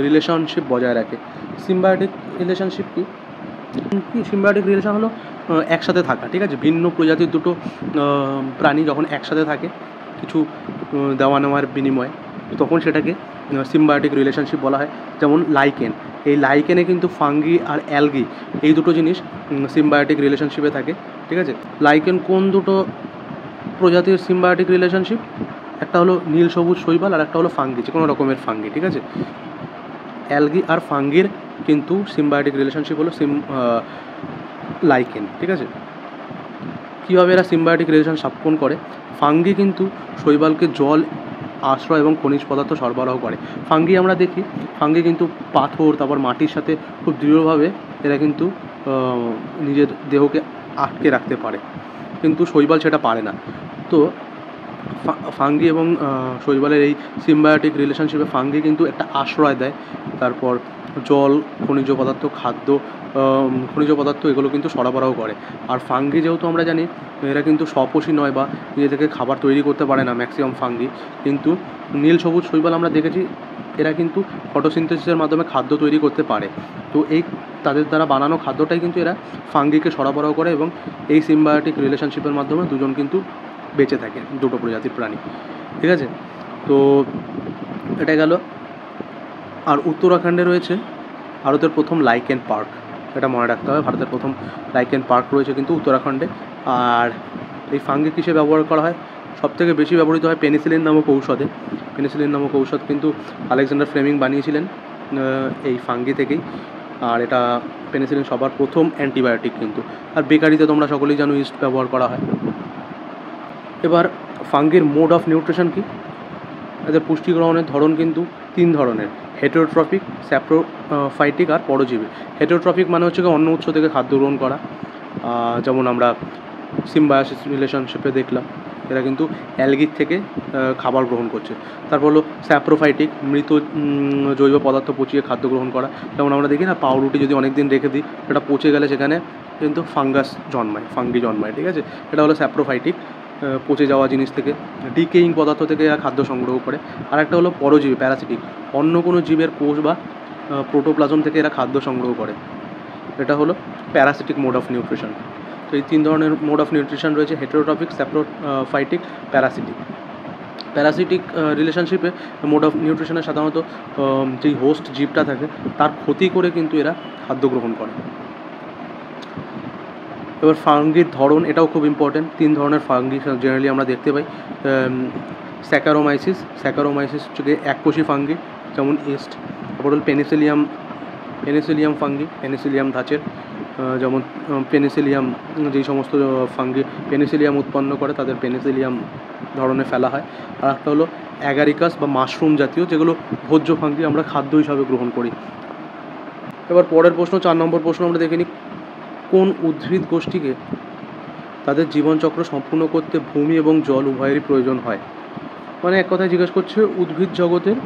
রিলেশনশিপ বজায় রাখে। সিম্বায়োটিক রিলেশনশিপ কি? সিম্বায়োটিক রিলেশন হলো একসাথে থাকা, ঠিক আছে। ভিন্ন প্রজাতির দুটো প্রাণী যখন একসাথে থাকে কিছু দেওয়া নেওয়ার বিনিময়ে, তখন সেটাকে সিম্বায়োটিক রিলেশনশিপ বলা হয়। যেমন লাইকেন, এই লাইকেনে কিন্তু ফাঙ্গি আর অ্যালগি এই দুটো জিনিস সিম্বায়োটিক রিলেশনশিপে থাকে, ঠিক আছে। লাইকেন কোন দুটো প্রজাতির সিম্বায়োটিক রিলেশনশিপ? একটা হলো নীল সবুজ শৈবাল আর একটা হলো ফাঙ্গি, যে কোনো রকমের ফাঙ্গি, ঠিক আছে। অ্যালগি আর ফাঙ্গির কিন্তু সিম্বায়োটিক রিলেশনশিপ হলো লাইকেন, ঠিক আছে। কীভাবে এরা সিম্বায়োটিক রিলেশন স্থাপন করে? ফাঙ্গি কিন্তু শৈবালকে জল, আশ্রয় এবং খনিজ পদার্থ সরবরাহ করে। ফাঙ্গি আমরা দেখি, ফাঙ্গি কিন্তু পাথর, তারপর মাটির সাথে খুব দৃঢ়ভাবে এরা কিন্তু নিজের দেহকে আটকে রাখতে পারে, কিন্তু শৈবাল সেটা পারে না। তো ফাঙ্গি এবং শৈবালের এই সিম্বায়োটিক রিলেশনশিপে ফাঙ্গি কিন্তু একটা আশ্রয় দেয়, তারপর জল, খনিজ পদার্থ এগুলো কিন্তু সরবরাহ করে। আর ফাঙ্গি যেহেতু আমরা জানি এরা কিন্তু স্বপোষী নয় বা নিজে থেকে খাবার তৈরি করতে পারে না ম্যাক্সিমাম ফাঙ্গি, কিন্তু নীল সবুজ শৈবাল আমরা দেখেছি এরা কিন্তু ফটোসিনথেসিসের মাধ্যমে খাদ্য তৈরি করতে পারে। তো এই তাদের দ্বারা বানানো খাদ্যটাই কিন্তু এরা ফাঙ্গিকে সরবরাহ করে, এবং এই সিম্বায়োটিক রিলেশনশিপের মাধ্যমে দুজন কিন্তু বেঁচে থাকে, দুটো প্রজাতির প্রাণী। ঠিক আছে, তো এটা গেল। আর উত্তরাখণ্ডে রয়েছে ভারতের প্রথম লাইকেন পার্ক, এটা মনে রাখতে হবে, ভারতের প্রথম লাইকেন পার্ক রয়েছে কিন্তু উত্তরাখণ্ডে। আর এই ফাঙ্গি কিসে ব্যবহার করা হয়? সবথেকে বেশি ব্যবহৃত হয় পেনিসিলিন নামক ঔষধে। পেনিসিলিন নামক ঔষধ কিন্তু আলেকজান্ডার ফ্লেমিং বানিয়েছিলেন এই ফাঙ্গি থেকেই। আর এটা পেনিসিলিন সবার প্রথম অ্যান্টিবায়োটিক কিন্তু। আর বেকারিতে তোমরা সকলেই জানো ইস্ট ব্যবহার করা হয়। এবার ফাঙ্গির মোড অফ নিউট্রিশন কি? এদের পুষ্টি গ্রহণের ধরন কিন্তু 3 ধরনের: হেটেরোট্রফিক, স্যাপ্রোফাইটিক আর পরজীবী। হেটেরোট্রফিক মানে হচ্ছে অন্য উৎস থেকে খাদ্য গ্রহণ করা, যেমন আমরা সিম্বায়োসিস রিলেশনশিপে দেখলাম এরা কিন্তু অ্যালগির থেকে খাবার গ্রহণ করছে। তারপর হলো স্যাপ্রোফাইটিক, মৃত জৈব পদার্থ পচিয়ে খাদ্য গ্রহণ করা। যেমন আমরা দেখি না, পাউরুটি যদি অনেক দিন রেখে দিই সেটা পচে গেলে সেখানে কিন্তু ফাঙ্গি জন্মায়। ঠিক আছে, এটা হলো স্যাপ্রোফাইটিক, পচে যাওয়া জিনিস থেকে, ডিকেইং পদার্থ থেকে এরা খাদ্য সংগ্রহ করে। আর একটা হলো পরজীবী, প্যারাসিটিক, অন্য কোনো জীবের কোষ বা প্রোটোপ্লাজম থেকে এরা খাদ্য সংগ্রহ করে। এটা হলো প্যারাসিটিক মোড অফ নিউট্রিশন। তো এই 3 ধরনের মোড অফ নিউট্রিশন রয়েছে: হেটেরোট্রফিক, স্যাপ্রোফাইটিক, প্যারাসিটিক রিলেশনশিপে মোড অফ নিউট্রিশনে সাধারণত যেই হোস্ট জীবটা থাকে তার ক্ষতি করে কিন্তু এরা খাদ্য গ্রহণ করে। এবার ফাঙ্গির ধরন, এটাও খুব ইম্পর্টেন্ট। 3 ধরনের ফাঙ্গি জেনারেলি আমরা দেখতে পাই। স্যাকারোমাইসিস হচ্ছে এককোষী ফাঙ্গি, যেমন ইস্ট। তারপর হল পেনিসিলিয়াম ফাঙ্গি, পেনিসিলিয়াম ধাঁচের, যেমন পেনিসিলিয়াম, যেই সমস্ত ফাঙ্গি পেনিসিলিয়াম উৎপন্ন করে তাদের পেনিসিলিয়াম ধরনে ফেলা হয়। আর একটা হলো অ্যাগারিকাস বা মাশরুম জাতীয়, যেগুলো ভোজ্য ফাঙ্গি, আমরা খাদ্য হিসাবে গ্রহণ করি। এবার পরের প্রশ্ন, 4 নম্বর প্রশ্ন আমরা দেখে নিই। কোন উদ্ভিদ গোষ্ঠীকে তাদের জীবনচক্র সম্পূর্ণ করতে ভূমি এবং জল উভয়েরই প্রয়োজন হয়? মানে এক কথায় জিজ্ঞেস করছে উদ্ভিদ জগতের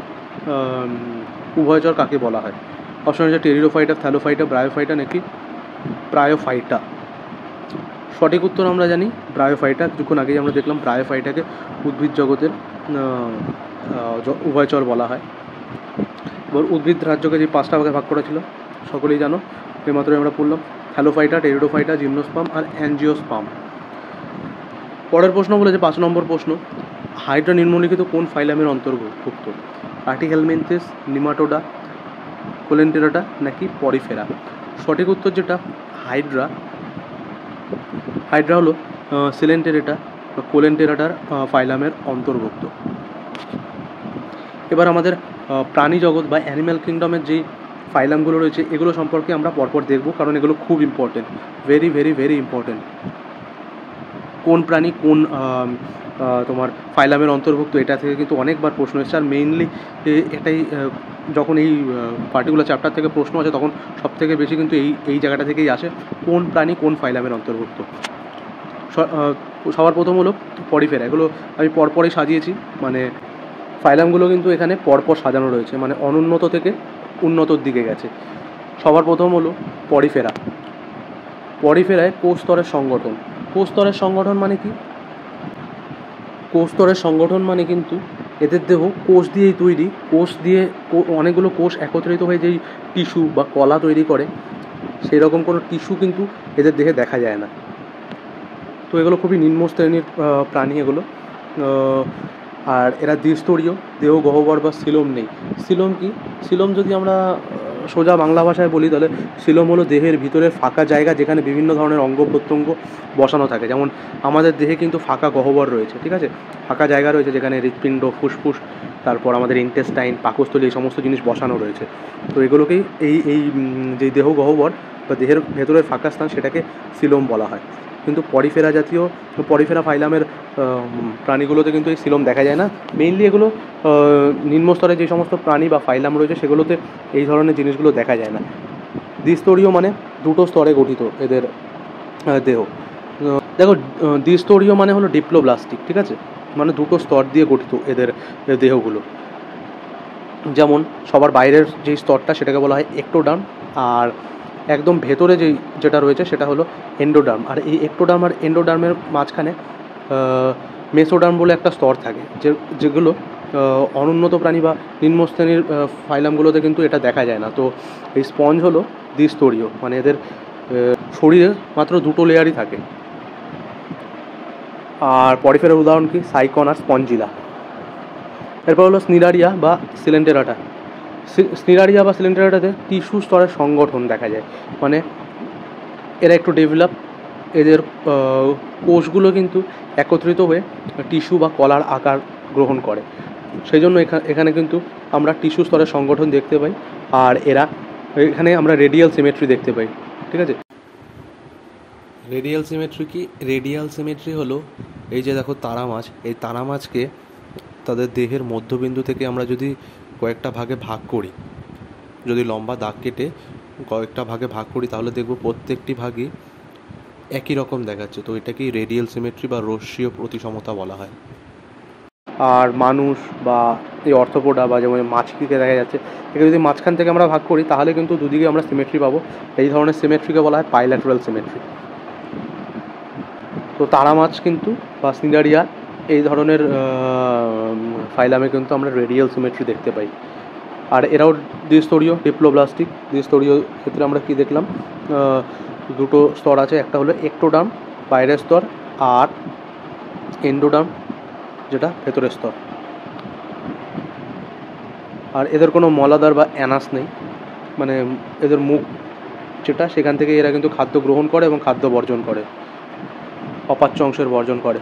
উভয়চর কাকে বলা হয়? অপশন হচ্ছে টেরিডোফাইটা, থ্যালোফাইটা, ব্রায়োফাইটা নাকি ব্রায়োফাইটা। সঠিক উত্তর আমরা জানি ব্রায়োফাইটা। কিছুক্ষণ আগেই আমরা দেখলাম ব্রায়োফাইটাকে উদ্ভিদ জগতের উভয়চর বলা হয়। এবার উদ্ভিদ রাজ্যকে যে 5টা ভাগে ভাগ করা ছিল সকলেই জানো, এইমাত্রই আমরা পড়লাম: থ্যালোফাইটা, টেরিডোফাইটা, জিমনোস্পার্ম আর অ্যাঞ্জিওস্পার্ম। পরের প্রশ্ন বলেছে 5 নম্বর প্রশ্ন, হাইড্রা নিম্নলিখিত কোন ফাইলামের অন্তর্ভুক্ত? প্লাটিহেলমিনথেস, নিমাটোডা, কোলেন্টেরাটা নাকি পরিফেরা? সঠিক উত্তর যেটা হাইড্রা হলো সিলেন্টেরেটা বা কোলেন্টেরাটার ফাইলামের অন্তর্ভুক্ত। এবার আমাদের প্রাণী জগৎ বা অ্যানিম্যাল কিংডমের যেই ফাইলামগুলো রয়েছে এগুলো সম্পর্কে আমরা পরপর দেখব, কারণ এগুলো খুব important, very very very important. কোন প্রাণী কোন তোমার ফাইলামের অন্তর্ভুক্ত, এটা থেকে কিন্তু অনেকবার প্রশ্ন এসেছে। আর মেইনলি এটাই, যখন এই পার্টিকুলার চ্যাপ্টার থেকে প্রশ্ন আছে তখন সবথেকে বেশি কিন্তু এই জায়গাটা থেকেই আসে, কোন প্রাণী কোন ফাইলামের অন্তর্ভুক্ত। সবার প্রথম হলো পরিফেরা। এগুলো আমি পরপরই সাজিয়েছি, মানে ফাইলামগুলো কিন্তু এখানে পরপর সাজানো রয়েছে, মানে অনুন্নত থেকে উন্নতর দিকে গেছে। সবার প্রথম হলো পরিফেরা। পরিফেরায় কোষ স্তরের সংগঠন। কোষ স্তরের সংগঠন মানে কি? কোষ স্তরের সংগঠন মানে কিন্তু এদের দেহ কোষ দিয়েই তৈরি। কোষ দিয়ে অনেকগুলো কোষ একত্রিত হয়ে যেই টিস্যু বা কলা তৈরি করে, সেই রকম কোনো টিস্যু কিন্তু এদের দেহে দেখা যায় না। তো এগুলো খুবই নিম্ন শ্রেণীর প্রাণী এগুলো। আর এরা দ্বিস্তরীয়, দেহ গহ্বর বা সিলোম নেই। সিলোম কি? সিলোম যদি আমরা সোজা বাংলা ভাষায় বলি তাহলে সিলোম হলো দেহের ভিতরের ফাঁকা জায়গা যেখানে বিভিন্ন ধরনের অঙ্গ প্রত্যঙ্গ বসানো থাকে। যেমন আমাদের দেহে কিন্তু ফাঁকা গহ্বর রয়েছে, ঠিক আছে, ফাঁকা জায়গা রয়েছে যেখানে হৃৎপিণ্ড, ফুসফুস, তারপর আমাদের ইন্টেস্টাইন, পাকস্থলী, এই সমস্ত জিনিস বসানো রয়েছে। তো এগুলোকেই এই যে দেহ গহ্বর বা দেহের ভেতরের ফাঁকা স্থান সেটাকে সিলোম বলা হয়। কিন্তু পরিফেরা ফাইলামের প্রাণীগুলোতে কিন্তু এই সিলোম দেখা যায় না। মেইনলি এগুলো নিম্নস্তরে যে সমস্ত প্রাণী বা ফাইলাম রয়েছে সেগুলোতে এই ধরনের জিনিসগুলো দেখা যায় না। দ্বিস্তরীয় মানে দুটো স্তরে গঠিত এদের দেহ। দেখো, দ্বিস্তরীয় মানে হলো ডিপ্লোব্লাস্টিক, ঠিক আছে, মানে দুটো স্তর দিয়ে গঠিত এদের দেহগুলো। যেমন সবার বাইরের যেই স্তরটা সেটাকে বলা হয় একটোডার্ম, আর একদম ভেতরে যেটা রয়েছে সেটা হলো এন্ডোডার্ম। আর এই একটোডার্ম আর এন্ডোডার্মের মাঝখানে মেসোডার্ম বলে একটা স্তর থাকে, যেগুলো অনুন্নত প্রাণী বা নিম্ন শ্রেণীর ফাইলামগুলোতে কিন্তু এটা দেখা যায় না। তো এই স্পঞ্জ হলো দ্বিস্তরীয়, মানে এদের শরীরে মাত্র দুটো লেয়ারই থাকে। আর পরিফেরার উদাহরণ কি? সাইকন আর স্পঞ্জিলা। এরপর হলো স্নিলারিয়া বা সিলেন্টেরাটা। স্নিলারিয়া বা সিলেন্টেরাটাতে টিস্যু স্তরের সংগঠন দেখা যায়, মানে এরা একটু ডেভেলপ, এদের কোষগুলো কিন্তু একত্রিত হয়ে টিস্যু বা কলার আকার গ্রহণ করে। সেই জন্য এখানে কিন্তু আমরা টিস্যু স্তরের সংগঠন দেখতে পাই। আর এখানে আমরা রেডিয়াল সিমেট্রি দেখতে পাই, ঠিক আছে। রেডিয়াল সিমেট্রি কি? রেডিয়াল সিমেট্রি হলো এই যে দেখো তারা মাছ, এই তারা মাছকে তাদের দেহের মধ্যবিন্দু থেকে আমরা যদি কয়েকটা ভাগে ভাগ করি, যদি লম্বা দাগ কেটে কয়েকটা ভাগে ভাগ করি, তাহলে দেখব প্রত্যেকটি ভাগই একই রকম দেখাচ্ছে। তো এটাকেই রেডিয়াল সিমেট্রি বা রশ্মীয় প্রতিসমতা বলা হয়। আর মানুষ বা এই অর্থোপোডা বা যেমন মাছটিকে দেখা যাচ্ছে, একে যদি মাঝখান থেকে আমরা ভাগ করি তাহলে কিন্তু দুদিকে আমরা সিমেট্রি পাবো। এই ধরনের সিমেট্রিকে বলা হয় বাইল্যাটারাল সিমেট্রি। তো তারা মাছ কিন্তু বা স্নিলারিয়া এই ধরনের ফাইলামে কিন্তু আমরা রেডিয়াল সিমেট্রি দেখতে পাই। আর এরাও দ্বিস্তরীয়, ডিপ্লোব্লাস্টিক। দ্বিস্তরীয় ক্ষেত্রে আমরা কি দেখলাম? দুটো স্তর আছে, একটা হলো একটোডার্ম বাইরের স্তর, আর এন্ডোডার্ম যেটা ভেতরের স্তর। আর এদের কোনো মলাদার বা অ্যানাস নেই, মানে এদের মুখ যেটা সেখান থেকে এরা কিন্তু খাদ্য গ্রহণ করে এবং খাদ্য বর্জন করে, অপাচ্য অংশের বর্জন করে।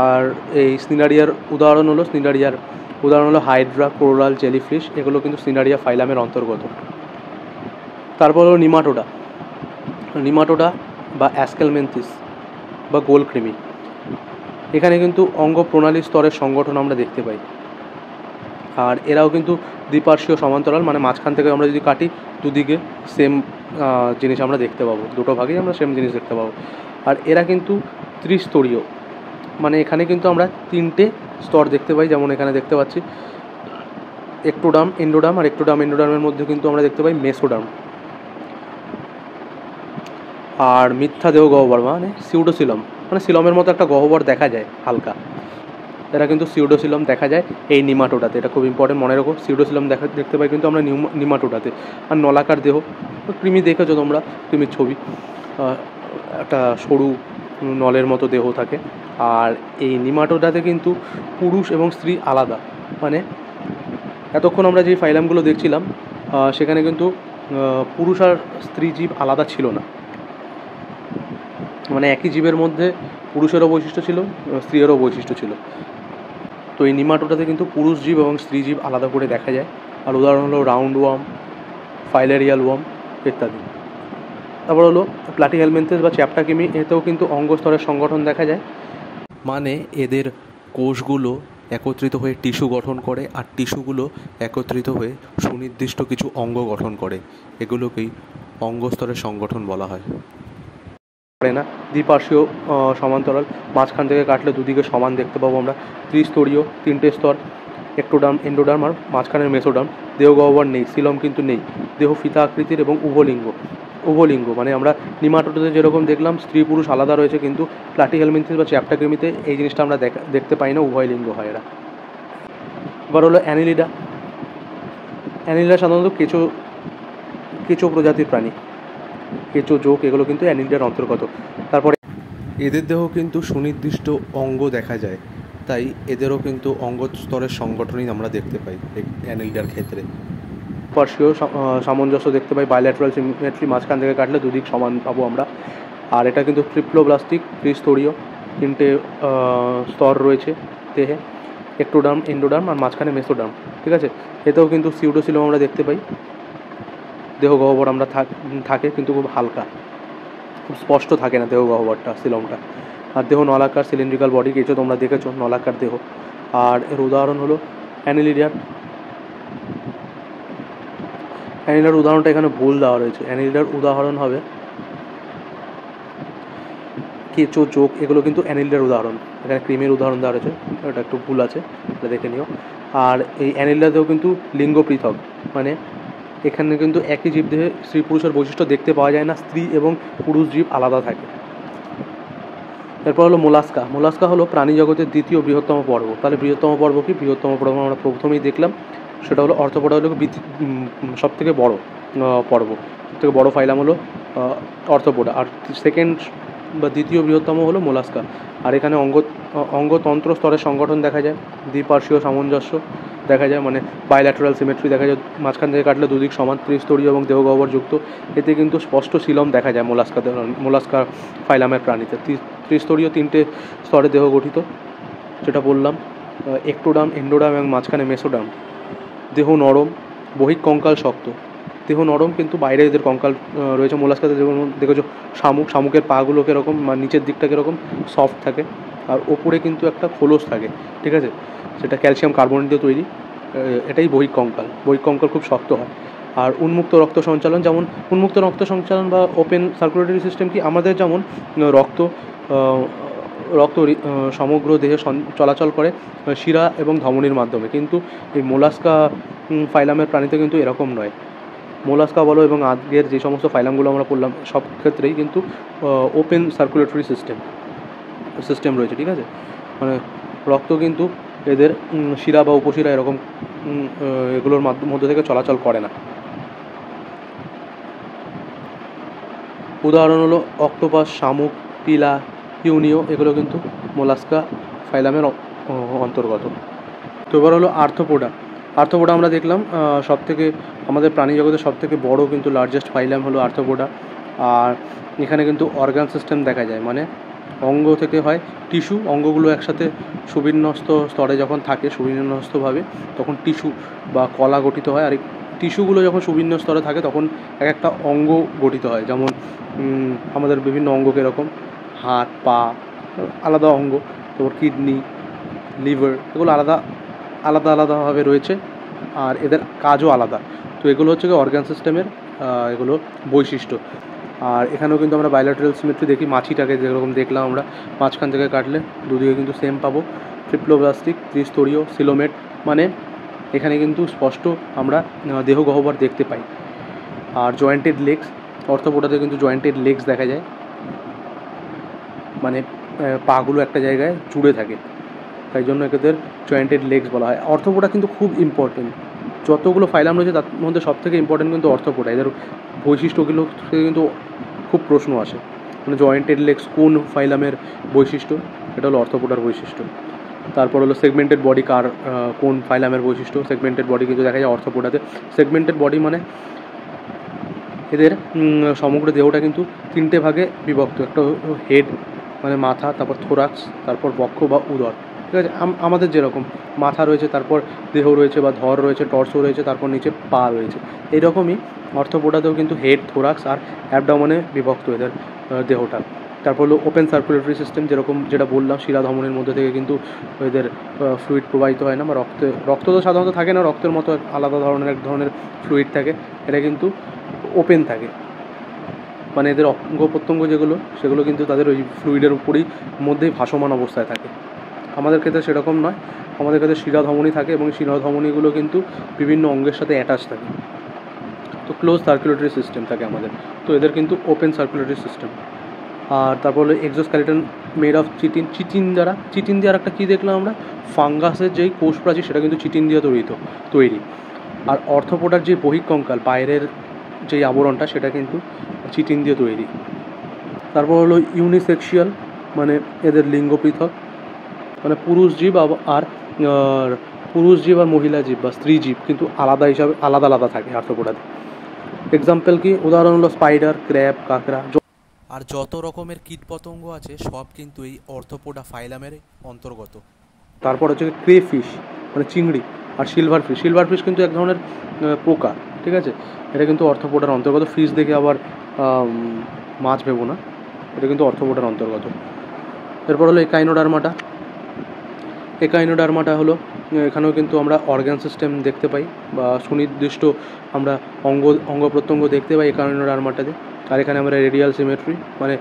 আর এই স্নিলারিয়ার উদাহরণ হলো হাইড্রা, কোরাল, জেলিফিশ, এগুলো কিন্তু স্নিলারিয়া ফাইলামের অন্তর্গত। তারপর হলো নিমাটোডা বা অ্যাসকেলমেন্থিস বা গোলকৃমি। এখানে কিন্তু অঙ্গ প্রণালী স্তরের সংগঠন আমরা দেখতে পাই। আর এরাও কিন্তু দ্বিপার্শ্বীয় সমান্তরাল, মানে মাঝখান থেকে আমরা যদি কাটি দুদিকে সেম জিনিস আমরা দেখতে পাবো, দুটো ভাগেই আমরা সেম জিনিস দেখতে পাবো। আর এরা কিন্তু ত্রিস্তরীয়, মানে এখানে কিন্তু আমরা তিনটে স্তর দেখতে পাই। যেমন এখানে দেখতে পাচ্ছি একটোডার্ম, এন্ডোডার্ম, আর এন্ডোডার্মের মধ্যে কিন্তু আমরা দেখতে পাই মেসোডার্ম। আর মিথ্যা দেহ গহ্বর মানে সিউডোসিলম, মানে সিলমের মতো একটা গহ্বর দেখা যায় হালকা, এরা কিন্তু সিউডোসিলম দেখা যায় এই নিমাটোডাতে। এটা খুব ইম্পর্টেন্ট, মনে রাখো। সিউডোসিলম দেখতে পাই কিন্তু আমরা নিমাটোডাতে। আর নলাকার দেহ, কৃমি দেখেছো তোমরা, কৃমির ছবি, একটা সরু নলের মতো দেহ থাকে। আর এই নিমাটোডাতে কিন্তু পুরুষ এবং স্ত্রী আলাদা, মানে এতক্ষণ আমরা যে ফাইলামগুলো দেখছিলাম সেখানে কিন্তু পুরুষ আর স্ত্রী জীব আলাদা ছিল না, মানে একই জীবের মধ্যে পুরুষেরও বৈশিষ্ট্য ছিল, স্ত্রীরও বৈশিষ্ট্য ছিল। তো এই নিমাটোডাতে কিন্তু পুরুষ জীব এবং স্ত্রী জীব আলাদা করে দেখা যায়। আর উদাহরণ হলো রাউন্ড ওয়ার্ম, ফাইলেরিয়াল ওয়ার্ম ইত্যাদি। তারপর হলো প্লাটিহেলমিনথেস বা চ্যাপ্টাকিমি, এতেও কিন্তু অঙ্গস্তরের সংগঠন দেখা যায়, মানে এদের কোষগুলো একত্রিত হয়ে টিস্যু গঠন করে, আর টিস্যুগুলো একত্রিত হয়ে সুনির্দিষ্ট কিছু অঙ্গ গঠন করে। এগুলোকেই অঙ্গস্তরের সংগঠন বলা হয়। পারে না দ্বিপার্শ্বীয় সমান্তরাল, মাঝখান থেকে কাটলে দুদিকে সমান দেখতে পাবো আমরা। ত্রিস্তরীয়, তিনটে স্তর, একটোডার্ম, এন্ডোডার্ম আর মাঝখানের মেসোডার্ম। দেহ গহ্বর নেই, সিলম কিন্তু নেই। দেহ ফিতা আকৃতির এবং উভলিঙ্গ, মানে আমরা নিমাটোডাতে যেরকম দেখলাম স্ত্রী পুরুষ আলাদা রয়েছে, কিন্তু প্লাটিহেলমিনথেস বা চ্যাপ্টাকিমিতে এই জিনিসটা আমরা দেখতে পাই না, উভয় লিঙ্গ হয় এরা। এবার হলো অ্যানিলিডা সাধারণত কেঁচো প্রজাতির প্রাণী, কেঁচো, জোক, এগুলো কিন্তু অ্যানিলিডার অন্তর্গত। তারপরে এদের দেহ কিন্তু সুনির্দিষ্ট অঙ্গ দেখা যায়, তাই এদেরও কিন্তু অঙ্গ স্তরের সংগঠনই আমরা দেখতে পাই অ্যানিলিডার ক্ষেত্রে। পার্শ্বীয় সামঞ্জস্য দেখতে পাই, বাইল্যাটারাল সিমেট্রি, মাঝখান থেকে কাটলে দুদিক সমান পাবো আমরা। আর এটা কিন্তু ট্রিপ্লোব্লাস্টিক, ত্রিস্তরীয়, তিনটে স্তর রয়েছে দেহে, একটোডার্ম, এন্ডোডার্ম আর মাঝখানে মেসোডার্ম, ঠিক আছে। এতেও কিন্তু সিউডোসিলম আমরা দেখতে পাই, দেহ গহ্বর আমরা থাকে কিন্তু খুব হালকা। খুব স্পষ্ট থাকে না দেহ গহ্বরটা, সিলমটা। আর দেহ নলাকার, সিলিন্ড্রিক্যাল বডি, কিছু তোমরা দেখেছো নলাকার দেহ। আর এর উদাহরণ হলো অ্যানিলিডিয়ার। অ্যানিলিডার উদাহরণটা এখানে ভুল দেওয়া রয়েছে। অ্যানিলিডার উদাহরণ হবে কেঁচো, চোখ, এগুলো কিন্তু অ্যানিলিডার উদাহরণ। এখানে ক্রিমের উদাহরণ দেওয়া রয়েছে, ওটা একটু ভুল আছে, এটা দেখে নিও। আর এই অ্যানিলিডাতেও কিন্তু লিঙ্গ পৃথক, মানে এখানে কিন্তু একই জীবদেহে স্ত্রী পুরুষের বৈশিষ্ট্য দেখতে পাওয়া যায় না, স্ত্রী এবং পুরুষ জীব আলাদা থাকে। এরপর হলো মোলাস্কা। মোলাস্কা হলো প্রাণী জগতের দ্বিতীয় বৃহত্তম পর্ব। তাহলে বৃহত্তম পর্ব কি? বৃহত্তম পর্ব আমরা প্রথমেই দেখলাম, সেটা হলো অর্থোপোডা হলো সব থেকে বড় পর্ব, সব থেকে বড় ফাইলাম হলো অর্থোপোডা। আর সেকেন্ড বা দ্বিতীয় বৃহত্তম হলো মোলাস্কা। আর এখানে অঙ্গতন্ত্র স্তরের সংগঠন দেখা যায়, দ্বিপার্শ্বীয় সামঞ্জস্য দেখা যায়, মানে বাইল্যাটারাল সিমেট্রি দেখা যায়, মাঝখান থেকে কাটলে দুদিক সমান, ত্রিস্তরীয় এবং দেহগহ্বরযুক্ত। এতে কিন্তু স্পষ্ট সিলম দেখা যায় মোলাস্কা ফাইলামের প্রাণীতে। ত্রিস্তরীয় 3টে স্তরে দেহ গঠিত, যেটা বললাম, একটোডাম, এন্ডোডাম এবং মাঝখানে মেসোডাম। দেহ নরম, বহিঃ কঙ্কাল শক্ত। দেহ নরম কিন্তু বাইরে এদের কঙ্কাল রয়েছে। মোলাস্কাতে যেমন দেখেছো শামুকের পাগুলো কীরকম, নিচের দিকটা কীরকম সফট থাকে, আর ওপরে কিন্তু একটা খোলস থাকে, ঠিক আছে, সেটা ক্যালসিয়াম কার্বনেট দিয়ে তৈরি। এটাই বহিঃ কঙ্কাল খুব শক্ত হয়। আর উন্মুক্ত রক্ত সঞ্চালন, যেমন উন্মুক্ত রক্ত সঞ্চালন বা ওপেন সার্কুলেটরি সিস্টেম কি? আমাদের যেমন রক্ত সমগ্র দেহে চলাচল করে শিরা এবং ধমনির মাধ্যমে, কিন্তু এই মোলাস্কা ফাইলামের প্রাণীতে কিন্তু এরকম নয়। মোলাস্কা বলো এবং আগের যে সমস্ত ফাইলামগুলো আমরা পড়লাম, সব ক্ষেত্রেই কিন্তু ওপেন সার্কুলেটরি সিস্টেম রয়েছে, ঠিক আছে, মানে রক্ত কিন্তু এদের শিরা বা উপশিরা এরকম এগুলোর মধ্যে থেকে চলাচল করে না। উদাহরণ হলো অক্টোপাস, শামুক, পিলা, ইউনিও, এগুলো কিন্তু মোলাস্কা ফাইলামের অন্তর্গত। তো এবার হলো আর্থ্রোপোডা। আমরা দেখলাম সবথেকে আমাদের প্রাণী জগতের সবথেকে বড় কিন্তু লার্জেস্ট ফাইলাম হলো আর্থ্রোপোডা। আর এখানে কিন্তু অর্গান সিস্টেম দেখা যায়, মানে অঙ্গ থেকে হয় টিস্যু, অঙ্গগুলো একসাথে সুবিন্যস্ত স্তরে যখন থাকে সুবিন্যস্তভাবে, তখন টিস্যু বা কলা গঠিত হয়। আর এই টিস্যুগুলো যখন সুবিন্য স্তরে থাকে তখন এক একটা অঙ্গ গঠিত হয়। যেমন আমাদের বিভিন্ন অঙ্গ কীরকম, হাত, পা, আলাদা অঙ্গ, তারপর কিডনি, লিভার, এগুলো আলাদাভাবে রয়েছে, আর এদের কাজও আলাদা। তো এগুলো হচ্ছে অর্গান সিস্টেমের এগুলো বৈশিষ্ট্য। আর এখানেও কিন্তু আমরা বাইল্যাটারাল সিমেট্রি দেখি, মাছিটাকে যেরকম দেখলাম আমরা, মাঝখান থেকে কাটলে দুদিকে কিন্তু সেম পাবো। ট্রিপ্লোব্লাস্টিক, ত্রিস্তরীয়, সিলোমেট, মানে এখানে কিন্তু স্পষ্ট আমরা দেহ গহ্বর দেখতে পাই। আর জয়েন্টেড লেগস, অর্থোপোডাতে কিন্তু জয়েন্টেড লেগস দেখা যায়, মানে পাগুলো একটা জায়গায় জুড়ে থাকে, তাই জন্য এদের জয়েন্টেড লেগস বলা হয়। অর্থোপোডা কিন্তু খুব ইম্পর্টেন্ট, যতগুলো ফাইলাম রয়েছে তার মধ্যে সবথেকে ইম্পর্টেন্ট কিন্তু অর্থোপোডা। এদের বৈশিষ্ট্যগুলো থেকে কিন্তু খুব প্রশ্ন আসে, মানে জয়েন্টেড লেগস কোন ফাইলামের বৈশিষ্ট্য, এটা হলো অর্থোপোডার বৈশিষ্ট্য। তারপর হলো সেগমেন্টেড বডি, কোন ফাইলামের বৈশিষ্ট্য? সেগমেন্টেড বডি কিন্তু দেখা যায় অর্থোপোডাতে। সেগমেন্টেড বডি মানে এদের সমগ্র দেহটা কিন্তু 3টে ভাগে বিভক্ত। একটা হেড মানে মাথা, তারপর থোরাক্স, তারপর বক্ষ বা উদর, ঠিক আছে, আমাদের যেরকম মাথা রয়েছে, তারপর দেহ রয়েছে বা ধর রয়েছে, টর্সো রয়েছে, তারপর নিচে পা রয়েছে, এইরকমই অর্থোপোডাতেও কিন্তু হেড, থোরাক্স আর অ্যাবডোমেনে বিভক্ত এদের দেহটা। তারপর হলো ওপেন সার্কুলেটরি সিস্টেম, যেটা বললাম, শিরা ধমনির মধ্যে থেকে কিন্তু এদের ফ্লুইড প্রবাহিত হয় না, বা রক্ত তো সাধারণত থাকে না, রক্তের মতো আলাদা এক ধরনের ফ্লুইড থাকে, এটা কিন্তু ওপেন থাকে, মানে এদের অঙ্গ প্রত্যঙ্গ সেগুলো কিন্তু তাদের ওই ফ্লুইডের উপরই মধ্যেই ভাসমান অবস্থায় থাকে। আমাদের ক্ষেত্রে সেরকম নয়, আমাদের ক্ষেত্রে শিরা ধমনী থাকে এবং শিরা ধমনীগুলো কিন্তু বিভিন্ন অঙ্গের সাথে অ্যাটাচ থাকে, তো ক্লোজ সার্কুলেটরি সিস্টেম থাকে আমাদের। তো এদের কিন্তু ওপেন সার্কুলেটরি সিস্টেম। আর তারপর হলো এক্সোস্কেলেটন মেড অফ চিটিন দ্বারা একটা কী দেখলাম আমরা, ফাঙ্গাসের যেই কোষ প্রাচীর সেটা কিন্তু চিটিন দিয়ে তৈরি। আর অর্থোপোডার যে বহিঃকঙ্কাল, বাইরের যেই আবরণটা, সেটা কিন্তু চিটিন দিয়ে তৈরি। তারপর হলো ইউনিসেক্সুয়াল, মানে এদের লিঙ্গ পৃথক, মানে পুরুষ জীব আর মহিলা জীব বা স্ত্রী জীব কিন্তু আলাদা থাকে আর্থ্রোপোডাতে। এক্সাম্পল কি? উদাহরণ হলো স্পাইডার, ক্র্যাব, কাঁকড়া, আর যত রকমের কীটপতঙ্গ আছে সব কিন্তু এই অর্থোপোডা ফাইলামের অন্তর্গত। তারপর হচ্ছে ক্রেফিশ, মানে চিংড়ি, আর সিলভার ফিশ কিন্তু এক ধরনের পোকা, ঠিক আছে, এটা কিন্তু অর্থোপোডার অন্তর্গত। ফিশ দেখে আবার মাছ ভেবো না, এটা কিন্তু অর্থোপোডার অন্তর্গত। এরপর হলো একাইনোডার্মাটা। একাইনোডার্মাটা হলো এখানেও কিন্তু আমরা অর্গান সিস্টেম দেখতে পাই বা সুনির্দিষ্ট আমরা অঙ্গ প্রত্যঙ্গ দেখতে পাই একাইনোডার্মাটাতে। আর এখানে আমরা রেডিয়াল সিমেট্রি মানে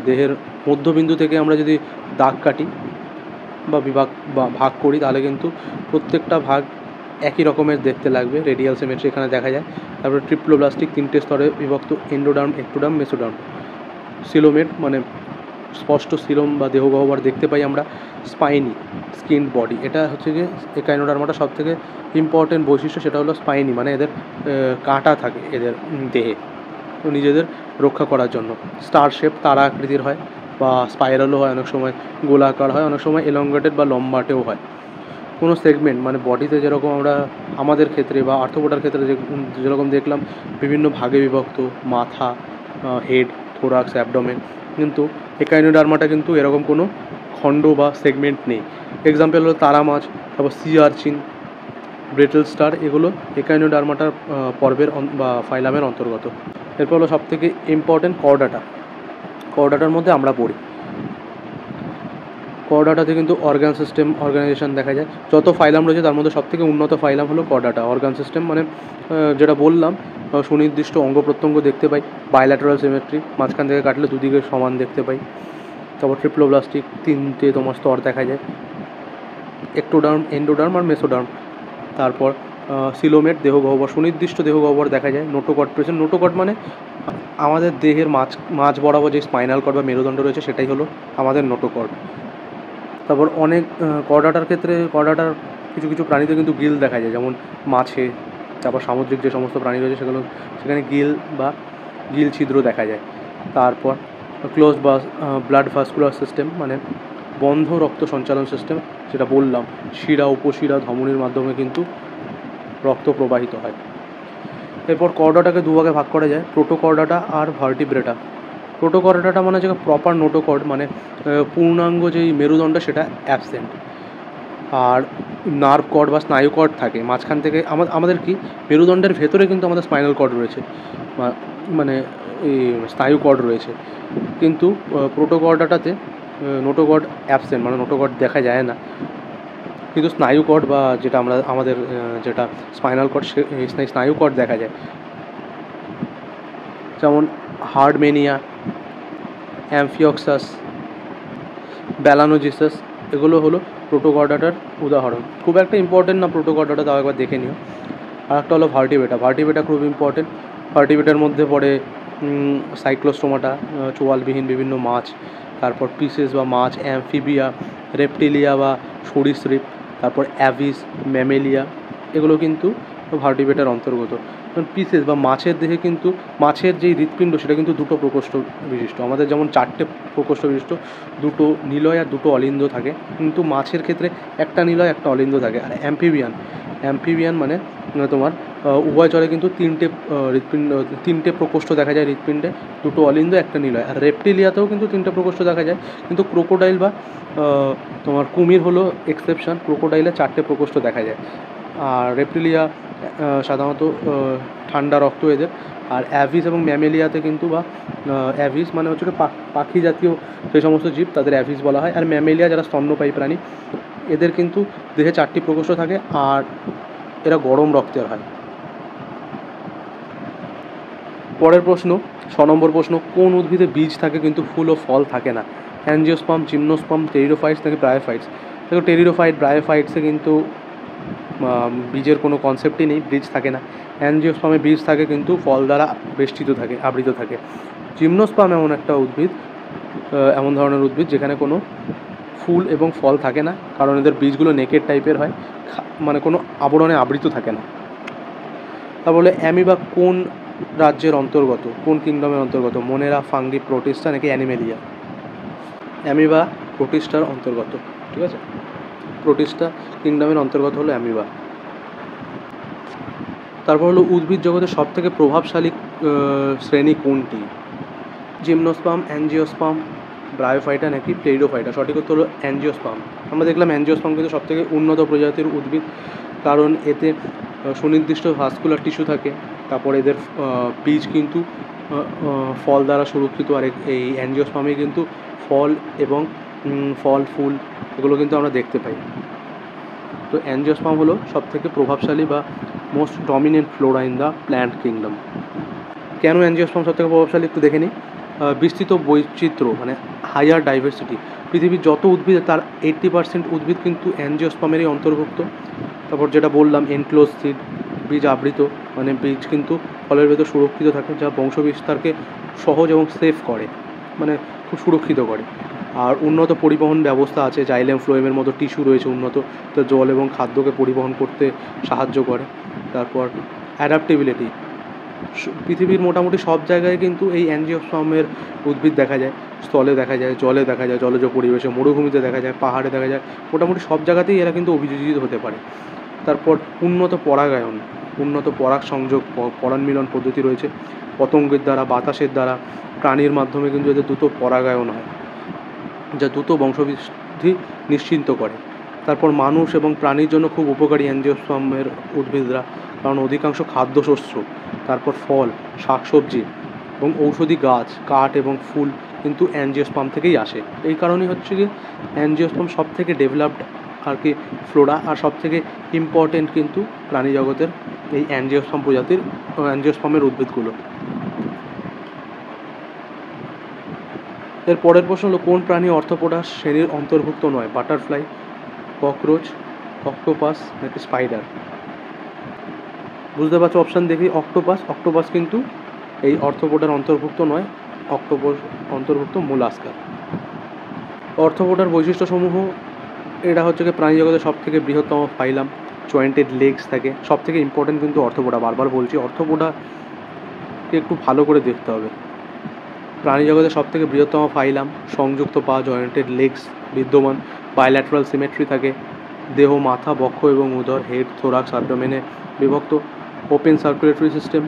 দেহের মধ্যবিন্দু থেকে আমরা যদি দাগ কাটি বা ভাগ করি তাহলে কিন্তু প্রত্যেকটা ভাগ একই রকমের দেখতে লাগবে, রেডিয়াল সিমেট্রি এখানে দেখা যায়। তারপরে ট্রিপ্লোব্লাস্টিক 3টে স্তরে বিভক্ত, এন্ডোডার্ম, একটোডার্ম, মেসোডার্ম। সিলোমেট মানে স্পষ্ট সিলোম বা দেহগহ্বর দেখতে পাই আমরা। স্পাইনি স্কিন বডি, এটা হচ্ছে গিয়ে একাইনোডার্মাটা সব থেকে ইম্পর্টেন্ট বৈশিষ্ট্য, সেটা হলো স্পাইনি মানে এদের কাঁটা থাকে এদের দেহে তো নিজেদের রক্ষা করার জন্য। স্টার শেপ তারা আকৃতির হয় বা স্পাইরালও হয়, অনেক সময় গোলাকার হয়, অনেক সময় এলঙ্গেটেড বা লম্বাটেও হয়। কোনো সেগমেন্ট মানে বডিতে যেরকম আমরা আমাদের ক্ষেত্রে বা আর্থ্রোপোডার ক্ষেত্রে যেরকম দেখলাম বিভিন্ন ভাগে বিভক্ত, মাথা, হেড, থোরাক্স, অ্যাবডোমেন, কিন্তু একাইনোডার্মাটা কিন্তু এরকম কোনো খণ্ড বা সেগমেন্ট নেই। এক্সাম্পল হলো তারা মাছ, তারপর সি আর্চিন, ব্রেটেল স্টার, এগুলো একাইনোডার্মাটার পর্বের বা ফাইলামের অন্তর্গত। এরপর হলো সবথেকে ইম্পর্টেন্ট কর্ডাটা। কর্ডাটার মধ্যে আমরা পড়ি। কর্ডাটাতে কিন্তু অর্গান সিস্টেম অর্গানাইজেশন দেখা যায়। যত ফাইলাম রয়েছে তার মধ্যে সবথেকে উন্নত ফাইলাম হলো কর্ডাটা। অর্গান সিস্টেম মানে যেটা বললাম সুনির্দিষ্ট অঙ্গ প্রত্যঙ্গ দেখতে পাই, বাইল্যাটারাল সিমেট্রি, মাঝখান থেকে কাটলে দুদিকে সমান দেখতে পাই। তারপর ট্রিপ্লোব্লাস্টিক 3টে তোমার স্তর দেখা যায়, একটোডার্ম, এন্ডোডার্ম আর মেসোডার্ম। তারপর সিলোমেট দেহগহ্বর, সুনির্দিষ্ট দেহগহ্বর দেখা যায়। Notochord present. নোটোকর্ড মানে আমাদের দেহের মাঝ বরাবর যে স্পাইনাল কর্ড বা মেরুদণ্ড রয়েছে সেটাই হলো আমাদের নোটোকর্ড। তারপর অনেক কর্ডাটার ক্ষেত্রে কর্ডাটার কিছু কিছু প্রাণীতে কিন্তু গিল দেখা যায়, যেমন মাছে, তারপর সামুদ্রিক যে সমস্ত প্রাণী রয়েছে সেখানে গিল বা গিল ছিদ্র দেখা যায়। তারপর ক্লোজ বা ব্লাড ভাস্কুলার সিস্টেম মানে বন্ধ রক্ত সঞ্চালন সিস্টেম, যেটা বললাম শিরা, উপশিরা, ধমনীর মাধ্যমে কিন্তু রক্ত প্রবাহিত হয়। এরপর কর্ডাটাকে দুভাগে ভাগ করা যায়, প্রোটোকর্ডাটা আর ভার্টিব্রেটা। প্রোটোকর্ডাটা মানে হচ্ছে প্রপার নোটোকর্ড মানে পূর্ণাঙ্গ যেই মেরুদণ্ড সেটা অ্যাবসেন্ট, আর নার্ভ কর্ড বা স্নায়ু কর্ড থাকে মাঝখান থেকে। আমাদের কি মেরুদণ্ডের ভেতরে কিন্তু আমাদের স্পাইনাল কর্ড রয়েছে, মানে এই স্নায়ু কর্ড রয়েছে, কিন্তু প্রোটোকর্ডাটাতে নোটোকর্ড অ্যাবসেন্ট মানে নোটোকর্ড দেখা যায় না, কিন্তু স্নায়ু কর্ড বা যেটা আমাদের যেটা স্পাইনাল কর্ড সেই স্নায়ু কর্ড দেখা যায়। যেমন হার্ডমেনিয়া, অ্যামফিওক্সাস, ব্যালানোজিসাস, এগুলো হলো প্রোটোকর্ডাটার উদাহরণ। খুব একটা ইম্পর্টেন্ট না প্রোটোকর্ডাটা, তাও একবার দেখে নিও। আর একটা হলো ভার্টিব্রেটা। ভার্টিব্রেটা খুব ইম্পর্টেন্ট। ভার্টিব্রেটার মধ্যে পড়ে সাইক্লোস্টোমাটা, চোয়ালবিহীন বিভিন্ন মাছ, তারপর পিসেস বা মাছ, অ্যামফিবিয়া, রেপটিলিয়া বা সরীসৃপ, তারপর অ্যাভিস, ম্যামেলিয়া, এগুলো কিন্তু ভার্টিব্রেটার অন্তর্গত। পিসেস বা মাছের দেহে কিন্তু মাছের যেই হৃৎপিণ্ড সেটা কিন্তু দুটো প্রকোষ্ঠ বিশিষ্ট। আমাদের যেমন 4টে প্রকোষ্ঠ বিশিষ্ট, দুটো নিলয় আর দুটো অলিন্দ থাকে, কিন্তু মাছের ক্ষেত্রে একটা নিলয় একটা অলিন্দ থাকে। আর অ্যাম্ফিবিয়ান মানে তোমার উভয়চরে কিন্তু 3টে প্রকোষ্ঠ দেখা যায় হৃৎপিণ্ডে, দুটো অলিন্দ একটা নিলয়। আর রেপটিলিয়াতেও কিন্তু 3টে প্রকোষ্ঠ দেখা যায়, কিন্তু ক্রোকোডাইল বা তোমার কুমির হলো এক্সেপশন, ক্রোকোডাইলে 4টে প্রকোষ্ঠ দেখা যায়। আর রেপটিলিয়া সাধারণত ঠান্ডা রক্ত এদের। আর অ্যাভিস এবং ম্যামেলিয়াতে কিন্তু বা অ্যাভিস মানে হচ্ছে পাখি জাতীয় সেই সমস্ত জীব, তাদের অ্যাভিস বলা হয়। আর ম্যামেলিয়া যারা স্তন্যপায়ী প্রাণী, এদের কিন্তু দেহে 4টি প্রকোষ্ঠ থাকে আর এরা গরম রক্তের হয়। পরের প্রশ্ন, 6 নম্বর প্রশ্ন, কোন উদ্ভিদে বীজ থাকে কিন্তু ফুল ও ফল থাকে না? অ্যাঞ্জিওস্পার্ম, জিমনোস্পার্ম, টেরিডোফাইটস নাকি ব্রায়োফাইটস? দেখো ব্রায়োফাইটসে কিন্তু বীজের কোনো কনসেপ্টই নেই, বীজ থাকে না। অ্যাঞ্জিওস্পার্মে বীজ থাকে কিন্তু ফল দ্বারা বেষ্টিত থাকে, আবৃত থাকে। জিমনোস্পার্ম এমন ধরনের উদ্ভিদ যেখানে কোনো ফুল এবং ফল থাকে না, কারণ এদের বীজগুলো নেকেড টাইপের হয়, মানে কোনো আবরণে আবৃত থাকে না। তারপরে অ্যামিবা কোন রাজ্যের অন্তর্গত, কোন কিংডমের অন্তর্গত? মোনেরা, ফাঙ্গি, প্রোটিস্টা নাকি অ্যানিমেলিয়া? অ্যামিবা প্রোটিস্টার অন্তর্গত, ঠিক আছে? প্রোটিস্টা কিংডমের অন্তর্গত হলো অ্যামিবা। তারপর হলো উদ্ভিদ জগতের সবথেকে প্রভাবশালী শ্রেণী কোনটি? জিমনোস্পার্ম, অ্যাঞ্জিওস্পার্ম, ব্রায়োফাইটা নাকি টেরিডোফাইটা? সঠিক উত্তর হলো অ্যাঞ্জিওস্পার্ম। আমরা দেখলাম অ্যাঞ্জিওস্পার্ম কিন্তু সবথেকে উন্নত প্রজাতির উদ্ভিদ, কারণ এতে সুনির্দিষ্ট ভাস্কুলার টিস্যু থাকে। তারপর এদের বীজ কিন্তু ফল দ্বারা সুরক্ষিত। আর এই অ্যাঞ্জিওস্পার্মে কিন্তু ফল এবং ফল ফুল এগুলো কিন্তু আমরা দেখতে পাই। তো অ্যাঞ্জিওস্পার্ম হলো সবথেকে প্রভাবশালী বা most dominant Flora in the plant kingdom. কেন অ্যাঞ্জিওস্পার্ম সবথেকে প্রভাবশালী একটু দেখে নিই। বিস্তৃত বৈচিত্র্য মানে হায়ার ডাইভার্সিটি, পৃথিবীর যত উদ্ভিদ তার 80% উদ্ভিদ কিন্তু অ্যাঞ্জিওস্পার্মেরই অন্তর্ভুক্ত। তারপর যেটা বললাম এনক্লোজ সিড, বীজ আবৃত, মানে বীজ কিন্তু ফলের ভেতর সুরক্ষিত থাকে, যা বংশবিস্তারকে সহজ এবং সেফ করে, মানে খুব সুরক্ষিত করে। আর উন্নত পরিবহন ব্যবস্থা আছে, জাইলেম ফ্লোয়েমের মতো টিস্যু রয়েছে উন্নত, তো জল এবং খাদ্যকে পরিবহন করতে সাহায্য করে। তারপর অ্যাডাপ্টেবিলিটি, পৃথিবীর মোটামুটি সব জায়গায় কিন্তু এই অ্যাঞ্জিওস্পার্মের উদ্ভিদ দেখা যায়। স্থলে দেখা যায়, জলে দেখা যায়, জলজ পরিবেশে, মরুভূমিতে দেখা যায়, পাহাড়ে দেখা যায়, মোটামুটি সব জায়গাতেই এরা কিন্তু অভিযোজিত হতে পারে। তারপর উন্নত পরাগায়ন, উন্নত পরাগ সংযোগ পরাণমিলন পদ্ধতি রয়েছে, পতঙ্গের দ্বারা, বাতাসের দ্বারা, প্রাণীর মাধ্যমে কিন্তু এদের দ্রুত পরাগায়ন হয়, যা দ্রুত বংশবৃদ্ধি নিশ্চিন্ত করে। তারপর মানুষ এবং প্রাণীর জন্য খুব উপকারী অ্যাঞ্জিওস্পার্মের উদ্ভিদরা, কারণ অধিকাংশ খাদ্যশস্য, তারপর ফল, শাকসবজি এবং ঔষধি গাছ, কাঠ এবং ফুল কিন্তু অ্যাঞ্জিওস্পার্ম থেকেই আসে। এই কারণেই হচ্ছে কি অ্যাঞ্জিওস্পার্ম সব থেকে ডেভেলপড আর কি ফ্লোরা, আর সব থেকে ইম্পর্টেন্ট কিন্তু প্রাণী জগতের এই অ্যাঞ্জিওস্পার্ম প্রজাতির অ্যাঞ্জিওস্পার্মের উদ্ভিদগুলো। এর পরের প্রশ্ন হলো কোন প্রাণী অর্থোপোডা শ্রেণীর অন্তর্ভুক্ত নয়? বাটারফ্লাই, ককরোচ, অক্টোপাস নাকি স্পাইডার? বুঝতে পারছো অপশান দেখি। অক্টোপাস কিন্তু এই অর্থোপোডার অন্তর্ভুক্ত নয়, অক্টোপাস অন্তর্ভুক্ত মোলাস্কা। অর্থোপোডার বৈশিষ্ট্যসমূহ, এটা হচ্ছে কি প্রাণী জগতের সব থেকে বৃহত্তম ফাইলাম, জয়েন্টেড লেগস থাকে, সব থেকে ইম্পর্টেন্ট কিন্তু অর্থোপোডা, বারবার বলছি অর্থোপোডাকে একটু ভালো করে দেখতে হবে। প্রাণী জগতের সব থেকে বৃহত্তম ফাইলাম, সংযুক্ত পা, জয়েন্টেড লেগস বিদ্যমান, বাইল্যাটারাল সিমেট্রি থাকে, দেহ, মাথা, বক্ষ এবং উদর, হেড, থোরাক্স, অ্যাবডোমেনে বিভক্ত, ওপেন সার্কুলেটরি সিস্টেম,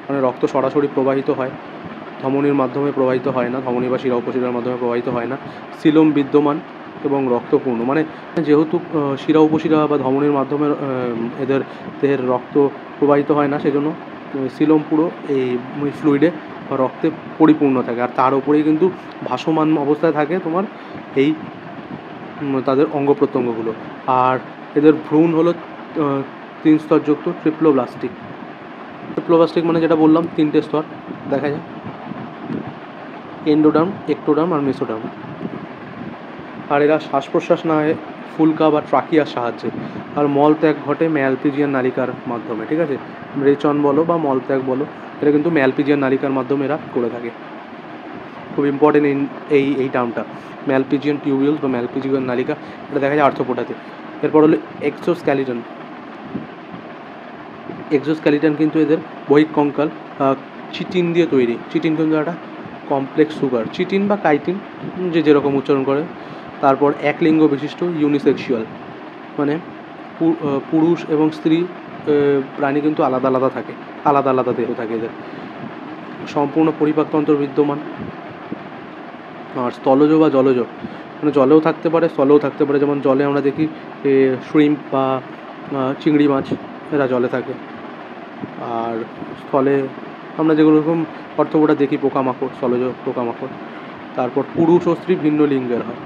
মানে রক্ত সরাসরি প্রবাহিত হয়, ধমনির মাধ্যমে প্রবাহিত হয় না, ধমনী বা শিরা উপশিরার মাধ্যমে প্রবাহিত হয় না, সিলোম বিদ্যমান এবং রক্তপূর্ণ, মানে যেহেতু শিরা উপশিরা বা ধমনির মাধ্যমে এদের দেহের রক্ত প্রবাহিত হয় না, সেজন্য সিলোম পুরো এই ফ্লুইডে বা রক্তে পরিপূর্ণ থাকে। আর তার উপরেই কিন্তু ভাসমান অবস্থায় থাকে তোমার এই তাদের অঙ্গ প্রত্যঙ্গগুলো। আর এদের ভ্রূণ হলো 3 স্তরযুক্ত ট্রিপ্লোব্লাস্টিক। ট্রিপ্লোব্লাস্টিক মানে যেটা বললাম 3টে স্তর দেখা যায়, এন্ডোডার্ম, একটোডার্ম আর মেসোডার্ম। আর এরা শ্বাস প্রশ্বাস নেয় ফুলকা বা ট্রাকিয়ার সাহায্যে। আর মলত্যাগ ঘটে ম্যালপিজিয়ান নালিকার মাধ্যমে, ঠিক আছে, রেচন বলো বা মলত্যাগ বলো, এটা কিন্তু ম্যালপিজিয়ান নালিকার মাধ্যমে এরা করে থাকে। খুব ইম্পর্টেন্ট এই টার্মটা, ম্যালপিজিয়ান টিউবিউলস বা ম্যালপিজিয়ান নালিকা, এটা দেখা যায় আর্থ্রোপোডাতে। এরপর হলো এক্সোস্ক্যালিটন। এক্সোস্ক্যালিটন কিন্তু এদের বহিঃকঙ্কাল চিটিন দিয়ে তৈরি। চিটিন কিন্তু একটা কমপ্লেক্স সুগার, চিটিন বা কাইটিন যে যেরকম উচ্চারণ করে। তারপর একলিঙ্গ বিশিষ্ট, ইউনিসেক্সুয়াল, মানে পুরুষ এবং স্ত্রী প্রাণী কিন্তু আলাদা আলাদা থাকে, আলাদা আলাদা দেহ থাকে এদের। সম্পূর্ণ পরিপাকতন্ত্র বিদ্যমান। আর স্থলজ বা জলজ, মানে জলেও থাকতে পারে স্থলেও থাকতে পারে, যেমন জলে আমরা দেখি শ্রিম্প বা চিংড়ি মাছ, এরা জলে থাকে। আর স্থলে আমরা যেগুলো রকম অর্থোপোডা দেখি পোকামাকড়, স্থলজ পোকামাকড়। তারপর পুরুষ ও স্ত্রী ভিন্ন লিঙ্গের হয়।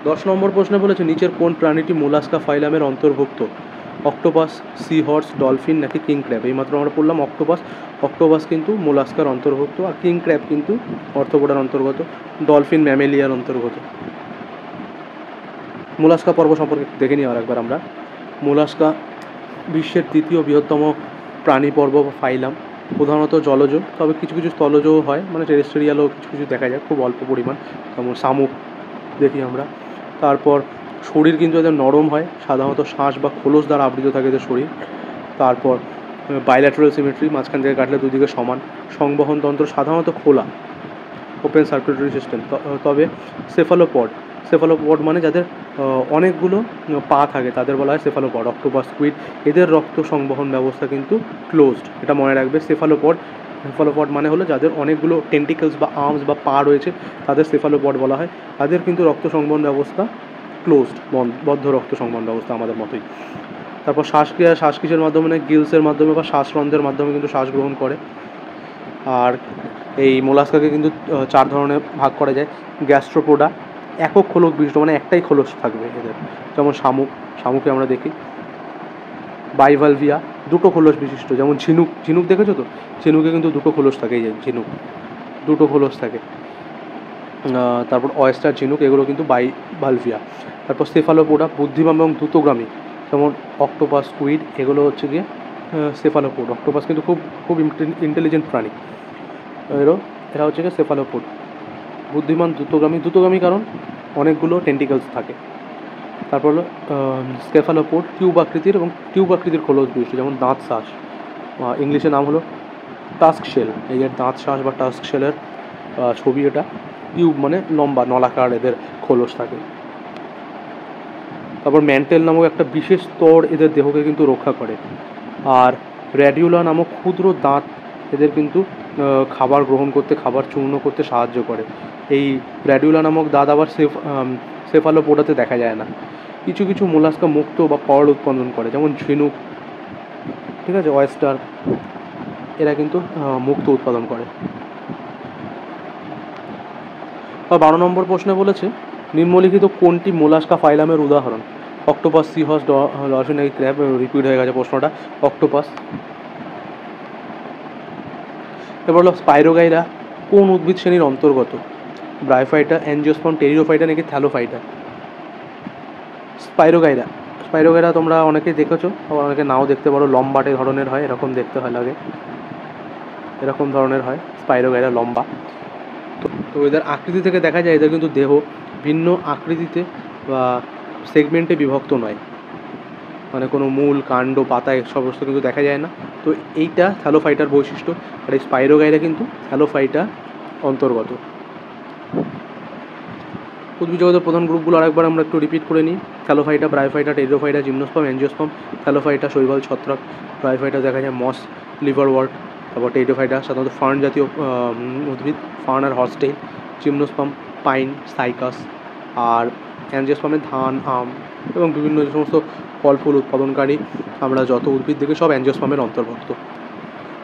10 নম্বর প্রশ্নে বলেছে নিচের কোন প্রাণীটি মোলাস্কা ফাইলামের অন্তর্ভুক্ত? অক্টোপাস, সি হর্স, ডলফিন নাকি কিং ক্র্যাব? এইমাত্র আমরা পড়লাম অক্টোপাস কিন্তু মোলাস্কার অন্তর্ভুক্ত, আর কিং ক্র্যাব কিন্তু অর্থোপোডার অন্তর্গত, ডলফিন ম্যামেলিয়ার অন্তর্গত। মোলাস্কা পর্ব সম্পর্কে দেখে নিই আর একবার আমরা। মোলাস্কা বিশ্বের দ্বিতীয় বৃহত্তম প্রাণী পর্ব বা ফাইলাম, প্রধানত জলজ, তবে কিছু কিছু স্থলজও হয়, মানে টেরেস্ট্রিয়ালও কিছু কিছু দেখা যায়, খুব অল্প পরিমাণ, যেমন শামুক দেখি আমরা। তারপর শরীর কিন্তু এদের নরম হয়, সাধারণত শ্বাস বা খোলস দ্বারা আবৃত থাকে এদের শরীর। তারপর বাইল্যাটারাল সিমেট্রি, মাঝখান থেকে কাটলে দুদিকে সমান। সংবহনতন্ত্র সাধারণত খোলা, ওপেন সার্কুলেটরি সিস্টেম। তবে সেফালোপড মানে যাদের অনেকগুলো পা থাকে তাদের বলা হয় সেফালোপড। অক্টোপাস, স্কুইড, এদের রক্ত সংবহন ব্যবস্থা কিন্তু ক্লোজড, এটা মনে রাখবে। সেফালোপড মানে হলো যাদের অনেকগুলো টেন্টিকলস বা আর্মস বা পা রয়েছে, তাদের সেফালোপড বলা হয়। তাদের কিন্তু রক্ত সংবহন ব্যবস্থা ক্লোজড, বদ্ধ রক্ত সংবহন ব্যবস্থা আমাদের মতোই। তারপর শ্বাসক্রিয়া, শ্বাসকৃষের মাধ্যমে, গিলসের মাধ্যমে বা শ্বাসরন্ধ্রের মাধ্যমে কিন্তু শ্বাস গ্রহণ করে। আর এই মোলাস্কাকে কিন্তু 4 ধরনের ভাগ করা যায়। গ্যাস্ট্রোপোডা, একক খোলক বিশিষ্ট, মানে একটাই খোলস থাকবে এদের, যেমন শামুকে আমরা দেখি। বাইভালভিয়া, দুটো খোলস বিশিষ্ট, যেমন ঝিনুক দেখেছো তো, ঝিনুকে কিন্তু দুটো খোলস থাকে, এই যে ঝিনুক, দুটো খোলস থাকে। তারপর অয়েস্টার, ঝিনুক, এগুলো কিন্তু বাইভালভিয়া। তারপর সেফালোপোডা, বুদ্ধিমান এবং দ্রুতগামী, যেমন অক্টোপাস, স্কুইড, এগুলো হচ্ছে গিয়ে সেফালোপোড। অক্টোপাস কিন্তু খুব ইন্টেলিজেন্ট প্রাণী। এরা হচ্ছে গিয়ে সেফালোপোড। বুদ্ধিমান, দ্রুতগামী কারণ অনেকগুলো টেন্টিকলস থাকে। তারপর হলো স্কেফালোপোড, টিউব আকৃতির খোলস বিশিষ্ট, যেমন দাঁত শ্বাস, ইংলিশের নাম হলো টাস্ক শেল। এই যে দাঁত শ্বাস বা টাস্ক শেলের ছবি এটা। টিউব মানে লম্বা নলাকার এদের খোলস থাকে। তারপর ম্যান্টেল নামক একটা বিশেষ স্তর এদের দেহকে কিন্তু রক্ষা করে। আর র্যাডিউলা নামক ক্ষুদ্র দাঁত এদের কিন্তু খাবার গ্রহণ করতে, খাবার চূর্ণ করতে সাহায্য করে। এই র্যাডিউলা নামক দাঁত আবার সেফালোপোডাতে দেখা যায় না। কিছু মোলাস্কা মুক্ত বা পার্ল উৎপাদন করে, যেমন ঝিনুক, ঠিক আছে, অয়েস্টার, এরা কিন্তু মুক্ত উৎপাদন করে। 12 নম্বর প্রশ্নে বলেছে নিম্নলিখিত কোনটি মোলাস্কা ফাইলামের উদাহরণ? অক্টোপাস, সি হর্স, ডলফিন নাকি ক্র্যাব? রিপিট হয়ে গেছে প্রশ্নটা, অক্টোপাস। এবার হলো স্পাইরোগাইরা কোন উদ্ভিদ শ্রেণীর অন্তর্গত? ব্রায়োফাইটা, অ্যাঞ্জিওস্পার্ম, টেরিডোফাইটা নাকি থ্যালোফাইটা? স্পাইরোগাইরা তোমরা অনেকেই দেখেছো, আবার অনেকে নাও দেখতে পারো। লম্বাটে ধরনের হয়, এরকম দেখতে হয় লাগে, এরকম ধরনের হয় স্পাইরোগাইরা, লম্বা। তো এদের আকৃতি থেকে দেখা যায় এদের কিন্তু দেহ ভিন্ন আকৃতিতে বা সেগমেন্টে বিভক্ত নয়, মানে কোনো মূল, কাণ্ড, পাতা এই সমস্ত কিন্তু দেখা যায় না। তো এইটা থ্যালোফাইটার বৈশিষ্ট্য। আর এই স্পাইরোগাইরা কিন্তু থ্যালোফাইটা অন্তর্গত। উদ্ভিদ জগতের প্রধান গ্রুপগুলো আরেকবার আমরা একটু রিপিট করে নিই। Thallophyta, bryophyta, pteridophyta, gymnosperm, angiosperm. Thallophyta শৈবাল, ছত্রাক। ব্রায়োফাইটা দেখা যায় মস, লিভারওয়ার্ট। তারপর টেরিডোফাইটা সাধারণত ফার্ন জাতীয় উদ্ভিদ, ফার্ন আর হর্সটেইল। Gymnosperm pine, cycas. আর অ্যাঞ্জিওস্পার্মে ধান, আম এবং বিভিন্ন যে সমস্ত ফল ফুল উৎপাদনকারী আমরা যত উদ্ভিদ দেখি সব অ্যাঞ্জিওস্পার্মের অন্তর্ভুক্ত।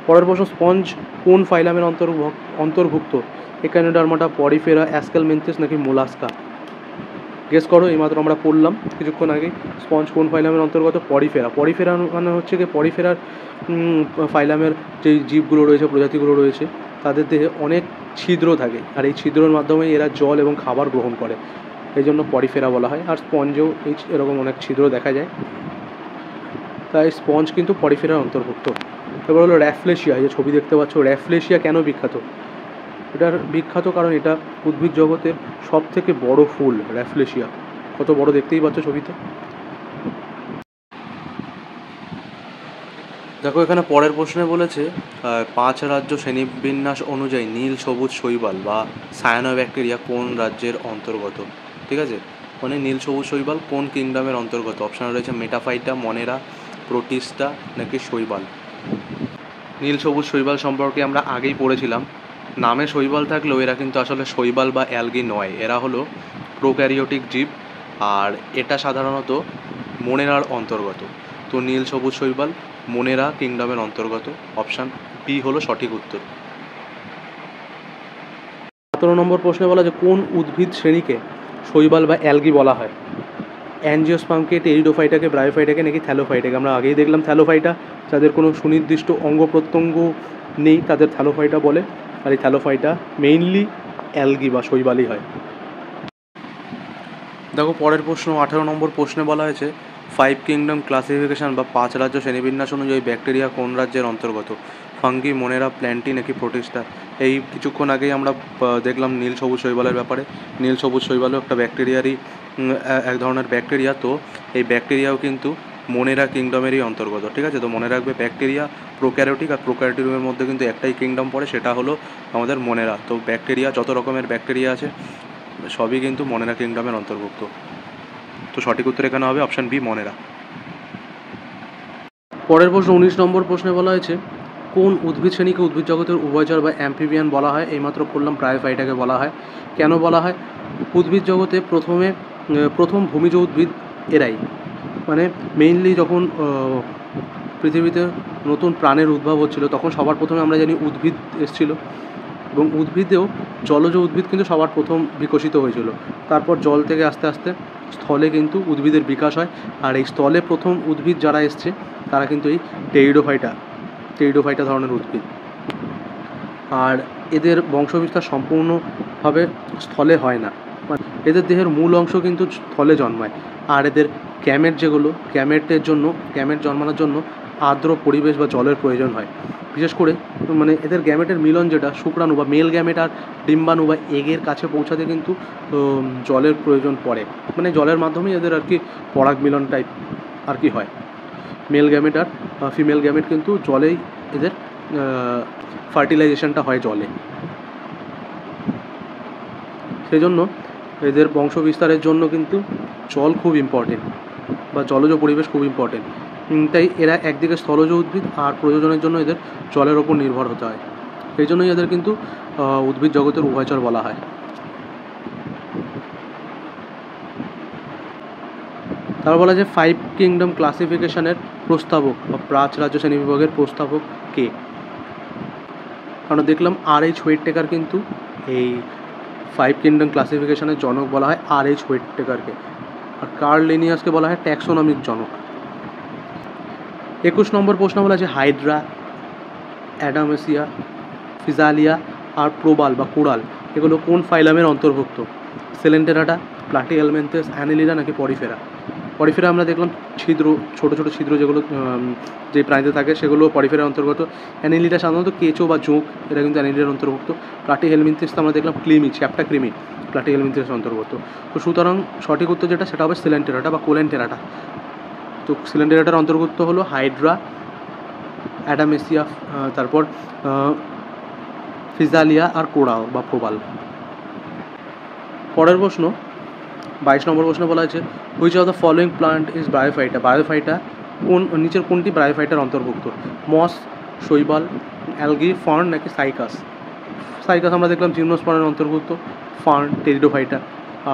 পরের প্রশ্ন, স্পঞ্জ কোন ফাইলামের অন্তর্ভুক্ত? একানোডার্মাটা, পরিফেরা, অ্যাসকেলমেন্থিস নাকি মোলাস্কা? গেস করো, এইমাত্র আমরা পড়লাম কিছুক্ষণ আগে। স্পঞ্জ কোন ফাইলামের অন্তর্গত? পরিফেরা মানে হচ্ছে কি, পরিফেরার ফাইলামের যে জীবগুলো রয়েছে, প্রজাতিগুলো রয়েছে, তাদের দেহে অনেক ছিদ্র থাকে, আর এই ছিদ্রের মাধ্যমে এরা জল এবং খাবার গ্রহণ করে, এই জন্য পরিফেরা বলা হয়। আর স্পঞ্জেও এরকম অনেক ছিদ্র দেখা যায়, তাই স্পঞ্জ কিন্তু পরিফেরার অন্তর্ভুক্ত। এবার হলো র্যাফলেশিয়া, এই যে ছবি দেখতে পাচ্ছ, র্যাফলেশিয়া কেন বিখ্যাত? এটার বিখ্যাত কারণ এটা উদ্ভিদ জগতের সব থেকে বড় ফুল। র্যাফলেশিয়া কত বড় দেখতেই পাচ্ছ ছবিতে। দেখো এখানে পরের প্রশ্নে বলেছে 5 রাজ্য শ্রেণীবিন্যাস অনুযায়ী নীল সবুজ শৈবাল বা সায়ানোব্যাকটেরিয়া কোন রাজ্যের অন্তর্গত? ঠিক আছে, মানে নীল সবুজ শৈবাল কোন কিংডমের অন্তর্গত? অপশান রয়েছে মেটাফাইটা, মনেরা, প্রোটিস্টা নাকি শৈবাল। নীল সবুজ শৈবাল সম্পর্কে আমরা আগেই পড়েছিলাম। নামে শৈবাল থাকলেও এরা কিন্তু আসলে শৈবাল বা অ্যালগি নয়, এরা হলো প্রোক্যারিওটিক জীব, আর এটা সাধারণত মনেরার অন্তর্গত। তো নীল সবুজ শৈবাল মনেরা কিংডমের অন্তর্গত। অপশান বি হলো সঠিক উত্তর। 17 নম্বর প্রশ্নে বলা যে কোন উদ্ভিদ শ্রেণীকে শৈবাল বা অ্যালগি বলা হয়? অ্যাঞ্জিওস্পার্মকে, টেরিডোফাইটাকে, ব্রায়োফাইটাকে নাকি থ্যালোফাইটাকে? আমরা আগেই দেখলাম থ্যালোফাইটা, যাদের কোনো সুনির্দিষ্ট অঙ্গ প্রত্যঙ্গ নেই তাদের থ্যালোফাইটা বলে, আর এই থ্যালোফাইটা মেইনলি অ্যালগি বা শৈবালই হয়। দেখো পরের প্রশ্ন, 18 নম্বর প্রশ্নে বলা হয়েছে 5 কিংডম ক্লাসিফিকেশন বা 5 রাজ্য শ্রেণীবিন্যাস অনুযায়ী ব্যাকটেরিয়া কোন রাজ্যের অন্তর্গত? ফাঙ্গি, মনেরা, প্ল্যান্টি নাকি প্রোটিস্টা? এই কিছুক্ষণ আগেই আমরা দেখলাম নীল সবুজ শৈবালের ব্যাপারে। নীল সবুজ শৈবালও একটা ব্যাকটেরিয়ারই এক ধরনের ব্যাকটেরিয়া। তো এই ব্যাকটেরিয়াও কিন্তু মনেরা কিংডমেরই অন্তর্গত। ঠিক আছে, তো মনে রাখবে ব্যাকটেরিয়া প্রোক্যারিওটিক, আর প্রোক্যারিওটিকের মধ্যে কিন্তু একটাই কিংডম পড়ে, সেটা হলো আমাদের মনেরা। তো ব্যাকটেরিয়া, যত রকমের ব্যাকটেরিয়া আছে সবই কিন্তু মনেরা কিংডমের অন্তর্ভুক্ত। তো সঠিক উত্তর এখানে হবে অপশান বি, মনেরা। পরের প্রশ্ন 19 নম্বর প্রশ্নে বলা হয়েছে কোন উদ্ভিদ শ্রেণীকে উদ্ভিদ জগতের উভয়চর বা অ্যাম্ফিবিয়ান বলা হয়? এইমাত্র পড়লাম ব্রায়োফাইটাকে বলা হয়। কেন বলা হয়? উদ্ভিদ জগতে প্রথম ভূমিজ উদ্ভিদ এরাই, মানে মেইনলি যখন পৃথিবীতে নতুন প্রাণের উদ্ভব হচ্ছিল তখন সবার প্রথমে আমরা জানি উদ্ভিদ এসেছিলো, এবং উদ্ভিদেও জলজ উদ্ভিদ কিন্তু সবার প্রথম বিকশিত হয়েছিল। তারপর জল থেকে আস্তে আস্তে স্থলে কিন্তু উদ্ভিদের বিকাশ হয়, আর এই স্থলে প্রথম উদ্ভিদ যারা এসছে তারা কিন্তু এই টেরিডোফাইটা ধরনের উদ্ভিদ। আর এদের বংশবিস্তার সম্পূর্ণভাবে স্থলে হয় না, মানে এদের দেহের মূল অংশ কিন্তু স্থলে জন্মায়। আর এদের গ্যামেট গ্যামেট জন্মানোর জন্য আর্দ্র পরিবেশ বা জলের প্রয়োজন হয়। বিশেষ করে মানে এদের গ্যামেটের মিলন যেটা শুক্রাণু বা মেল গ্যামেট আর ডিম্বাণু বা এগের কাছে পৌঁছাতে কিন্তু জলের প্রয়োজন পড়ে, মানে জলের মাধ্যমেই এদের আর কি পরাগ মিলন টাইপ আর কি হয়। মেল গ্যামেট আর ফিমেল গ্যামেট কিন্তু জলেই এদের ফার্টিলাইজেশনটা হয় জলে। সেই জন্য এদের বংশ বিস্তারের জন্য কিন্তু জল খুব ইম্পর্টেন্ট বা জলজ পরিবেশ খুব ইম্পর্টেন্ট। তাই এরা একদিকে স্থলজ উদ্ভিদ, আর প্রয়োজনের জন্য এদের জলের ওপর নির্ভর হতে হয়। সেই জন্যই এদের কিন্তু উদ্ভিদ জগতের উভয়চর বলা হয়। তারপর বলা যায় 5 কিংডম ক্লাসিফিকেশনের প্রস্তাবক বা প্রাচ রাজ্য শ্রেণীবিভাগের প্রস্তাবক কে? আমরা দেখলাম R.H. হুইটেকার কিন্তু এই 5 কিংডম ক্লাসিফিকেশনের জনক বলা হয় R.H. হুইটেকারকে, আর কার্ল লিনিয়াসকে বলা হয় ট্যাক্সোনমিক জনক। 21 নম্বর প্রশ্ন বলা আছে হাইড্রা, অ্যাডামেসিয়া, ফিজালিয়া আর প্রবাল বা কোরাল এগুলো কোন ফাইলামের অন্তর্ভুক্ত? সেলেন্টেরাটা, প্লাটিহেলমিনথেস, অ্যানিলিডা নাকি পরিফেরা? পরিফেরা আমরা দেখলাম ছিদ্র, ছোটো ছোটো ছিদ্র যেগুলো যে প্রাণীতে থাকে সেগুলো পরিফেরার অন্তর্গত। অ্যানিলিডা সাধারণত কেঁচো বা জোঁক, এটা কিন্তু অ্যানিলিডার অন্তর্ভুক্ত। প্লাটিহেলমিনথেস আমরা দেখলাম ক্রিমি, চ্যাপ্টা ক্রিমি, প্লাটিহেলমিনথেসের অন্তর্গত। তো সুতরাং সঠিক উত্তর যেটা সেটা হবে সেলেন্টেরাটা বা কোলেন্টেরাটা। তো সিলেন্ডারেটার অন্তর্ভুক্ত হলো হাইড্রা, অ্যাডামেসিয়া, তারপর ফিজালিয়া আর কোরাল বা প্রবাল। পরের প্রশ্ন 22 নম্বর প্রশ্ন বলা আছে which of the following plant is bryophyta? Bryophyta নিচের কোনটি ব্রায়োফাইটার অন্তর্ভুক্ত? মস, শৈবাল, অ্যালগি, ফার্ন নাকি সাইকাস? সাইকাস আমরা দেখলাম জিমনোস্পার্মের অন্তর্ভুক্ত, ফার্ন টেরিডোফাইটা,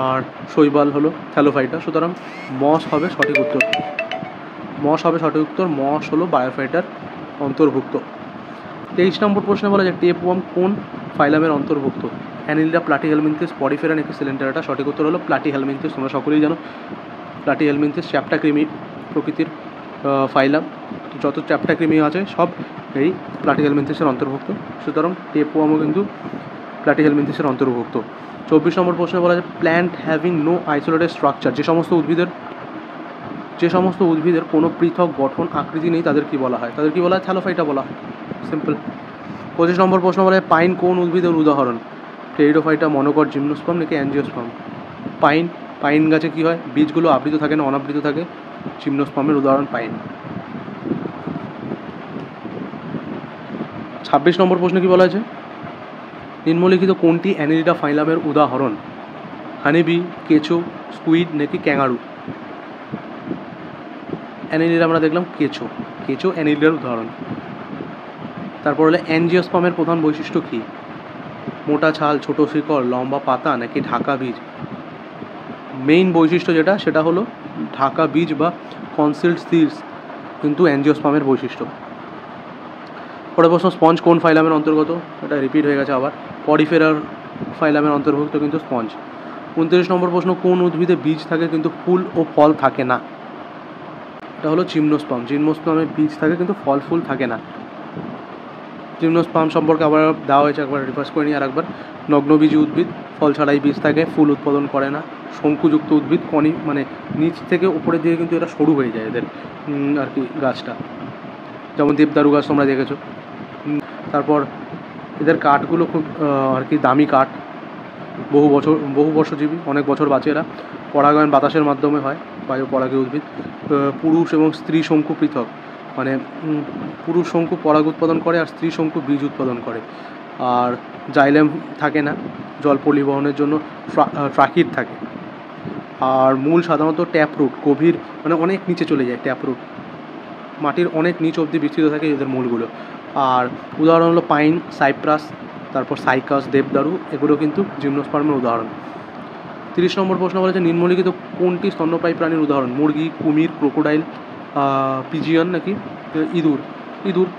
আর শৈবাল হলো থ্যালোফাইটা। সুতরাং মস হবে সঠিক উত্তর। মস হলো বায়োফাইটার অন্তর্ভুক্ত। 23 নম্বর প্রশ্নে বলা যায় টেপওয়ার্ম কোন ফাইলামের অন্তর্ভুক্ত? অ্যানিলিডা, প্লাটিহেলমিনথেস, পরিফেরা নাকি সিলেন্টেরাটা? সঠিক উত্তর হলো প্লাটিহেলমিনথেস। তোমরা সকলেই জানো প্লাটিহেলমিনথেস চ্যাপ্টা ক্রিমি প্রকৃতির ফাইলাম। যত চ্যাপ্টা ক্রিমি আছে সব এই প্লাটিহেলমিনথেসের অন্তর্ভুক্ত। সুতরাং টেপওয়ার্মও কিন্তু প্লাটিহেলমিনথেসের অন্তর্ভুক্ত। 24 নম্বর প্রশ্নে বলা যায় plant having no isolated structure, যে সমস্ত উদ্ভিদের কোনো পৃথক গঠন আকৃতি নেই তাদের কি বলা হয়? থ্যালোফাইটা বলা হয়, সিম্পল। 25 নম্বর প্রশ্ন বলা হয় পাইন কোন উদ্ভিদের উদাহরণ? টেরিডোফাইটা, মনোকট, জিমনোস্পার্ম নাকি অ্যাঞ্জিওস্পার্ম? পাইন গাছে কি হয়? বীজগুলো আবৃত থাকে না অনাবৃত থাকে। জিমনোস্পার্মের উদাহরণ পাইন। 26 নম্বর প্রশ্ন কি বলা আছে নিম্নলিখিত কোনটি অ্যানিলিডা ফাইলামের উদাহরণ? হানিবি, কেঁচো, স্কুইড নাকি ক্যাঙ্গারু? অ্যানিলিডা আমরা দেখলাম কেঁচো অ্যানিলিডার উদাহরণ। তারপর হলো অ্যাঞ্জিওস্পার্মের প্রধান বৈশিষ্ট্য কী? মোটা ছাল, ছোট শিকড়, লম্বা পাতা নাকি ঢাকা বীজ? মেইন বৈশিষ্ট্য যেটা সেটা হলো ঢাকা বীজ বা কনসিল্ড সিডস কিন্তু অ্যাঞ্জিওস্পার্মের বৈশিষ্ট্য। পরের প্রশ্ন স্পঞ্জ কোন ফাইলামের অন্তর্গত? এটা রিপিট হয়ে গেছে আবার। পরিফেরার ফাইলামের অন্তর্ভুক্ত কিন্তু স্পঞ্জ। 29 নম্বর প্রশ্ন কোন উদ্ভিদে বীজ থাকে কিন্তু ফুল ও ফল থাকে না? এটা হলো জিমনোস্পার্মের বীজ থাকে কিন্তু ফল ফুল থাকে না। জিমনোস্পার্ম সম্পর্কে আবার দেওয়া হয়েছে, একবার রিভার্স করে নিই আর একবার। নগ্নবীজী উদ্ভিদ, ফল ছাড়াই বীজ থাকে, ফুল উৎপাদন করে না। শঙ্কুযুক্ত উদ্ভিদ, মানে নিচ থেকে উপরের দিকে কিন্তু এটা সরু হয়ে যায় এদের আর কি গাছটা, যেমন দেবদারু গাছ তোমরা দেখেছো। তারপর এদের কাঠগুলো খুব আর কি দামি কাঠ, বহু বর্ষজীবী, অনেক বছর বাঁচে এরা। পরাগায়ন বাতাসের মাধ্যমে হয়, বায়ু পরাগী উদ্ভিদ। পুরুষ এবং স্ত্রী শঙ্কু পৃথক, মানে পুরুষ শঙ্কু পরাগ উৎপাদন করে আর স্ত্রী শঙ্কু বীজ উৎপাদন করে। আর জাইলেম থাকে না, জল পরিবহনের জন্য ট্রাকিড থাকে। আর মূল সাধারণত ট্যাপরুট, গভীর মানে অনেক নিচে চলে যায়। ট্যাপরুট মাটির অনেক নিচ অবধি বিস্তৃত থাকে এদের মূলগুলো। আর উদাহরণ হলো পাইন, সাইপ্রাস, তারপর সাইকাস, দেবদারু, এগুলো কিন্তু জিমনোস্পার্মের উদাহরণ। 30 নম্বর প্রশ্ন বলেছে নিম্নলিখিত কোনটি স্তন্যপায়ী প্রাণীর উদাহরণ? মুরগি, কুমির, ক্রোকোডাইল, পিজিয়ন নাকি ইঁদুর? ইঁদুর।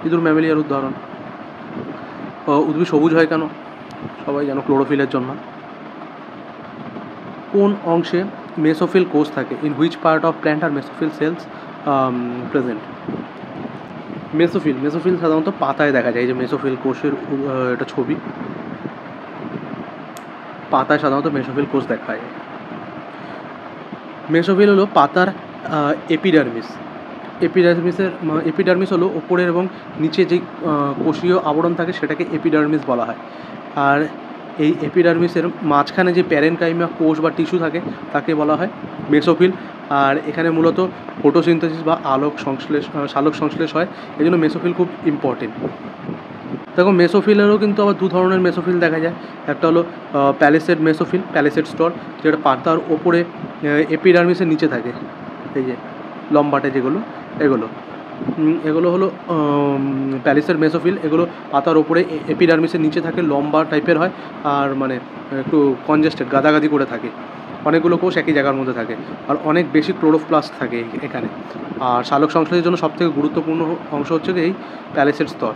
ইঁদুর ম্যামেলিয়ার উদাহরণ। উদ্ভিদ সবুজ হয় কেন? সবাই জানো, ক্লোরোফিলের জন্য। কোন অংশে মেসোফিল কোষ থাকে? In which part of plant are mesophyll cells present? Mesophyll সাধারণত পাতায় দেখা যায়। এই যে মেসোফিল কোষের এটা ছবি, পাতায় সাধারণত মেসোফিল কোষ দেখা যায়। মেসোফিল হলো পাতার এপিডার্মিস। এপিডার্মিস হলো ওপরের এবং নিচে যেই কোষীয় আবরণ থাকে সেটাকে এপিডার্মিস বলা হয়। আর এই এপিডার্মিসের মাঝখানে যে প্যারেনকাইমা কোষ বা টিস্যু থাকে তাকে বলা হয় মেসোফিল। আর এখানে মূলত ফটোসিনথেসিস বা সালোক সংশ্লেষ হয়, এই জন্য মেসোফিল খুব ইম্পর্টেন্ট। দেখো মেসোফিলেরও কিন্তু আবার দু ধরনের মেসোফিল দেখা যায়। একটা হলো প্যালিসেড মেসোফিল, প্যালিসেড স্তর, যেটা পাতার ওপরে এপিডার্মিসের নিচে থাকে। এই যে লম্বাটে যেগুলো, এগুলো হলো প্যালিসেড মেসোফিল। এগুলো পাতার ওপরে এপিডার্মিসের নিচে থাকে, লম্বা টাইপের হয় আর মানে একটু কনজেস্টেড, গাদাগাদি করে থাকে। অনেকগুলো কোষ একই জায়গার মধ্যে থাকে আর অনেক বেশি ক্লোরোপ্লাস্ট থাকে এখানে। আর সালোক সংশ্লেষের জন্য সবথেকে গুরুত্বপূর্ণ অংশ হচ্ছে এই প্যালিসেড স্তর।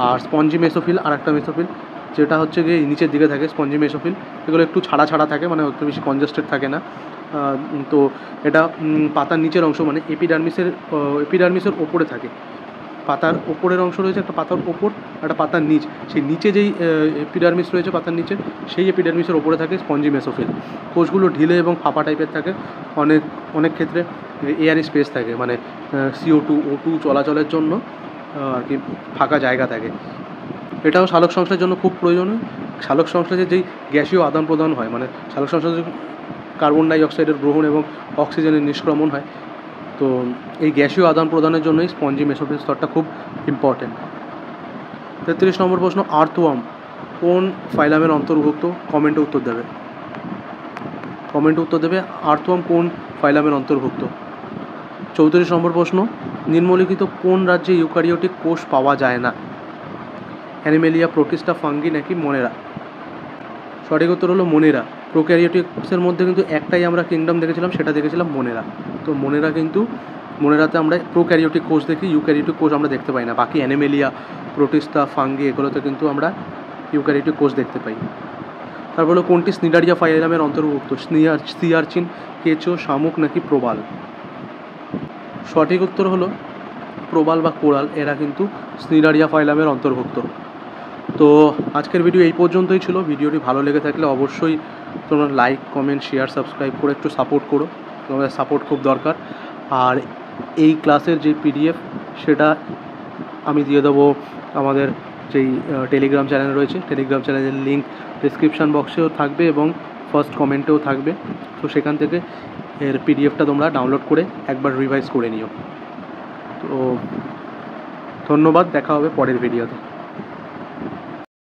আর স্পঞ্জি মেসোফিল আর একটা মেসোফিল, যেটা হচ্ছে গিয়ে নিচের দিকে থাকে, স্পঞ্জি মেসোফিল। এগুলো একটু ছাড়া থাকে, মানে অত বেশি কনজেস্টেড থাকে না। তো এটা পাতার নিচের অংশ, মানে এপিডার্মিসের ওপরে থাকে। পাতার ওপরের অংশ রয়েছে একটা, পাতার ওপর একটা পাতার নিচ, সেই নিচে যেই এপিডার্মিস রয়েছে পাতার নিচে, সেই এপিডার্মিসের ওপরে থাকে স্পঞ্জি মেসোফিল। কোষগুলো ঢিলে এবং ফাঁপা টাইপের থাকে। অনেক ক্ষেত্রে এয়ারি স্পেস থাকে, মানে CO2 O2 চলাচলের জন্য আর কি ফাঁকা জায়গা থাকে। এটাও সালোক সংশ্লেষের জন্য খুব প্রয়োজনীয়। সালোক সংশ্লেষের যেই গ্যাসীয় আদান প্রদান হয়, মানে সালোক সংশ্লেষে কার্বন ডাই অক্সাইডের গ্রহণ এবং অক্সিজেনের নিষ্ক্রমণ হয়, তো এই গ্যাসীয় আদান প্রদানের জন্যই স্পঞ্জি মেসোফিল স্তরটা খুব ইম্পর্টেন্ট। 33 নম্বর প্রশ্ন, আর্থওয়ার্ম কোন ফাইলামের অন্তর্ভুক্ত? কমেন্টে উত্তর দেবে আর্থওয়ার্ম কোন ফাইলামের অন্তর্ভুক্ত। 34 নম্বর প্রশ্ন, নিম্নলিখিত কোন রাজ্যে ইউক্যারিওটিক কোষ পাওয়া যায় না? অ্যানিমেলিয়া, প্রোটিস্টা, ফাঙ্গি নাকি মোনেরা? সঠিক উত্তর হলো মোনেরা। প্রোক্যারিওটিক্সের মধ্যে কিন্তু একটাই আমরা কিংডম দেখেছিলাম, সেটা দেখেছিলাম মোনেরা। তো মোনেরাতে আমরা প্রোক্যারিওটিক কোষ দেখি, ইউক্যারিওটিক কোষ আমরা দেখতে পাই না। বাকি অ্যানিমেলিয়া, প্রোটিস্টা, ফাঙ্গি এগুলোতে কিন্তু আমরা ইউক্যারিওটিক কোষ দেখতে পাই। তারপর হলো কোনটি স্নিডারিয়া ফাইলামের অন্তর্ভুক্ত? সি আর্চিন, কেঁচো, শামুক নাকি প্রবাল? সঠিক উত্তর হলো প্রবাল বা কোরাল, এরা কিন্তু স্নিডারিয়া ফাইলামের অন্তর্ভুক্ত। তো আজকের ভিডিও এই পর্যন্তই ছিল। ভিডিওটি ভালো লেগে থাকলে অবশ্যই তোমরা লাইক, কমেন্ট, শেয়ার, সাবস্ক্রাইব করে একটু সাপোর্ট করো, তোমাদের সাপোর্ট খুব দরকার। আর এই ক্লাসের যে PDF সেটা আমি দিয়ে দেবো আমাদের যেই টেলিগ্রাম চ্যানেল রয়েছে, টেলিগ্রাম চ্যানেলের লিঙ্ক ডেসক্রিপশান বক্সেও থাকবে এবং ফার্স্ট কমেন্টেও থাকবে। তো সেখান থেকে এর PDFটা তোমরা ডাউনলোড করে একবার রিভাইজ করে নিও। তো ধন্যবাদ, দেখা হবে পরের ভিডিওতে।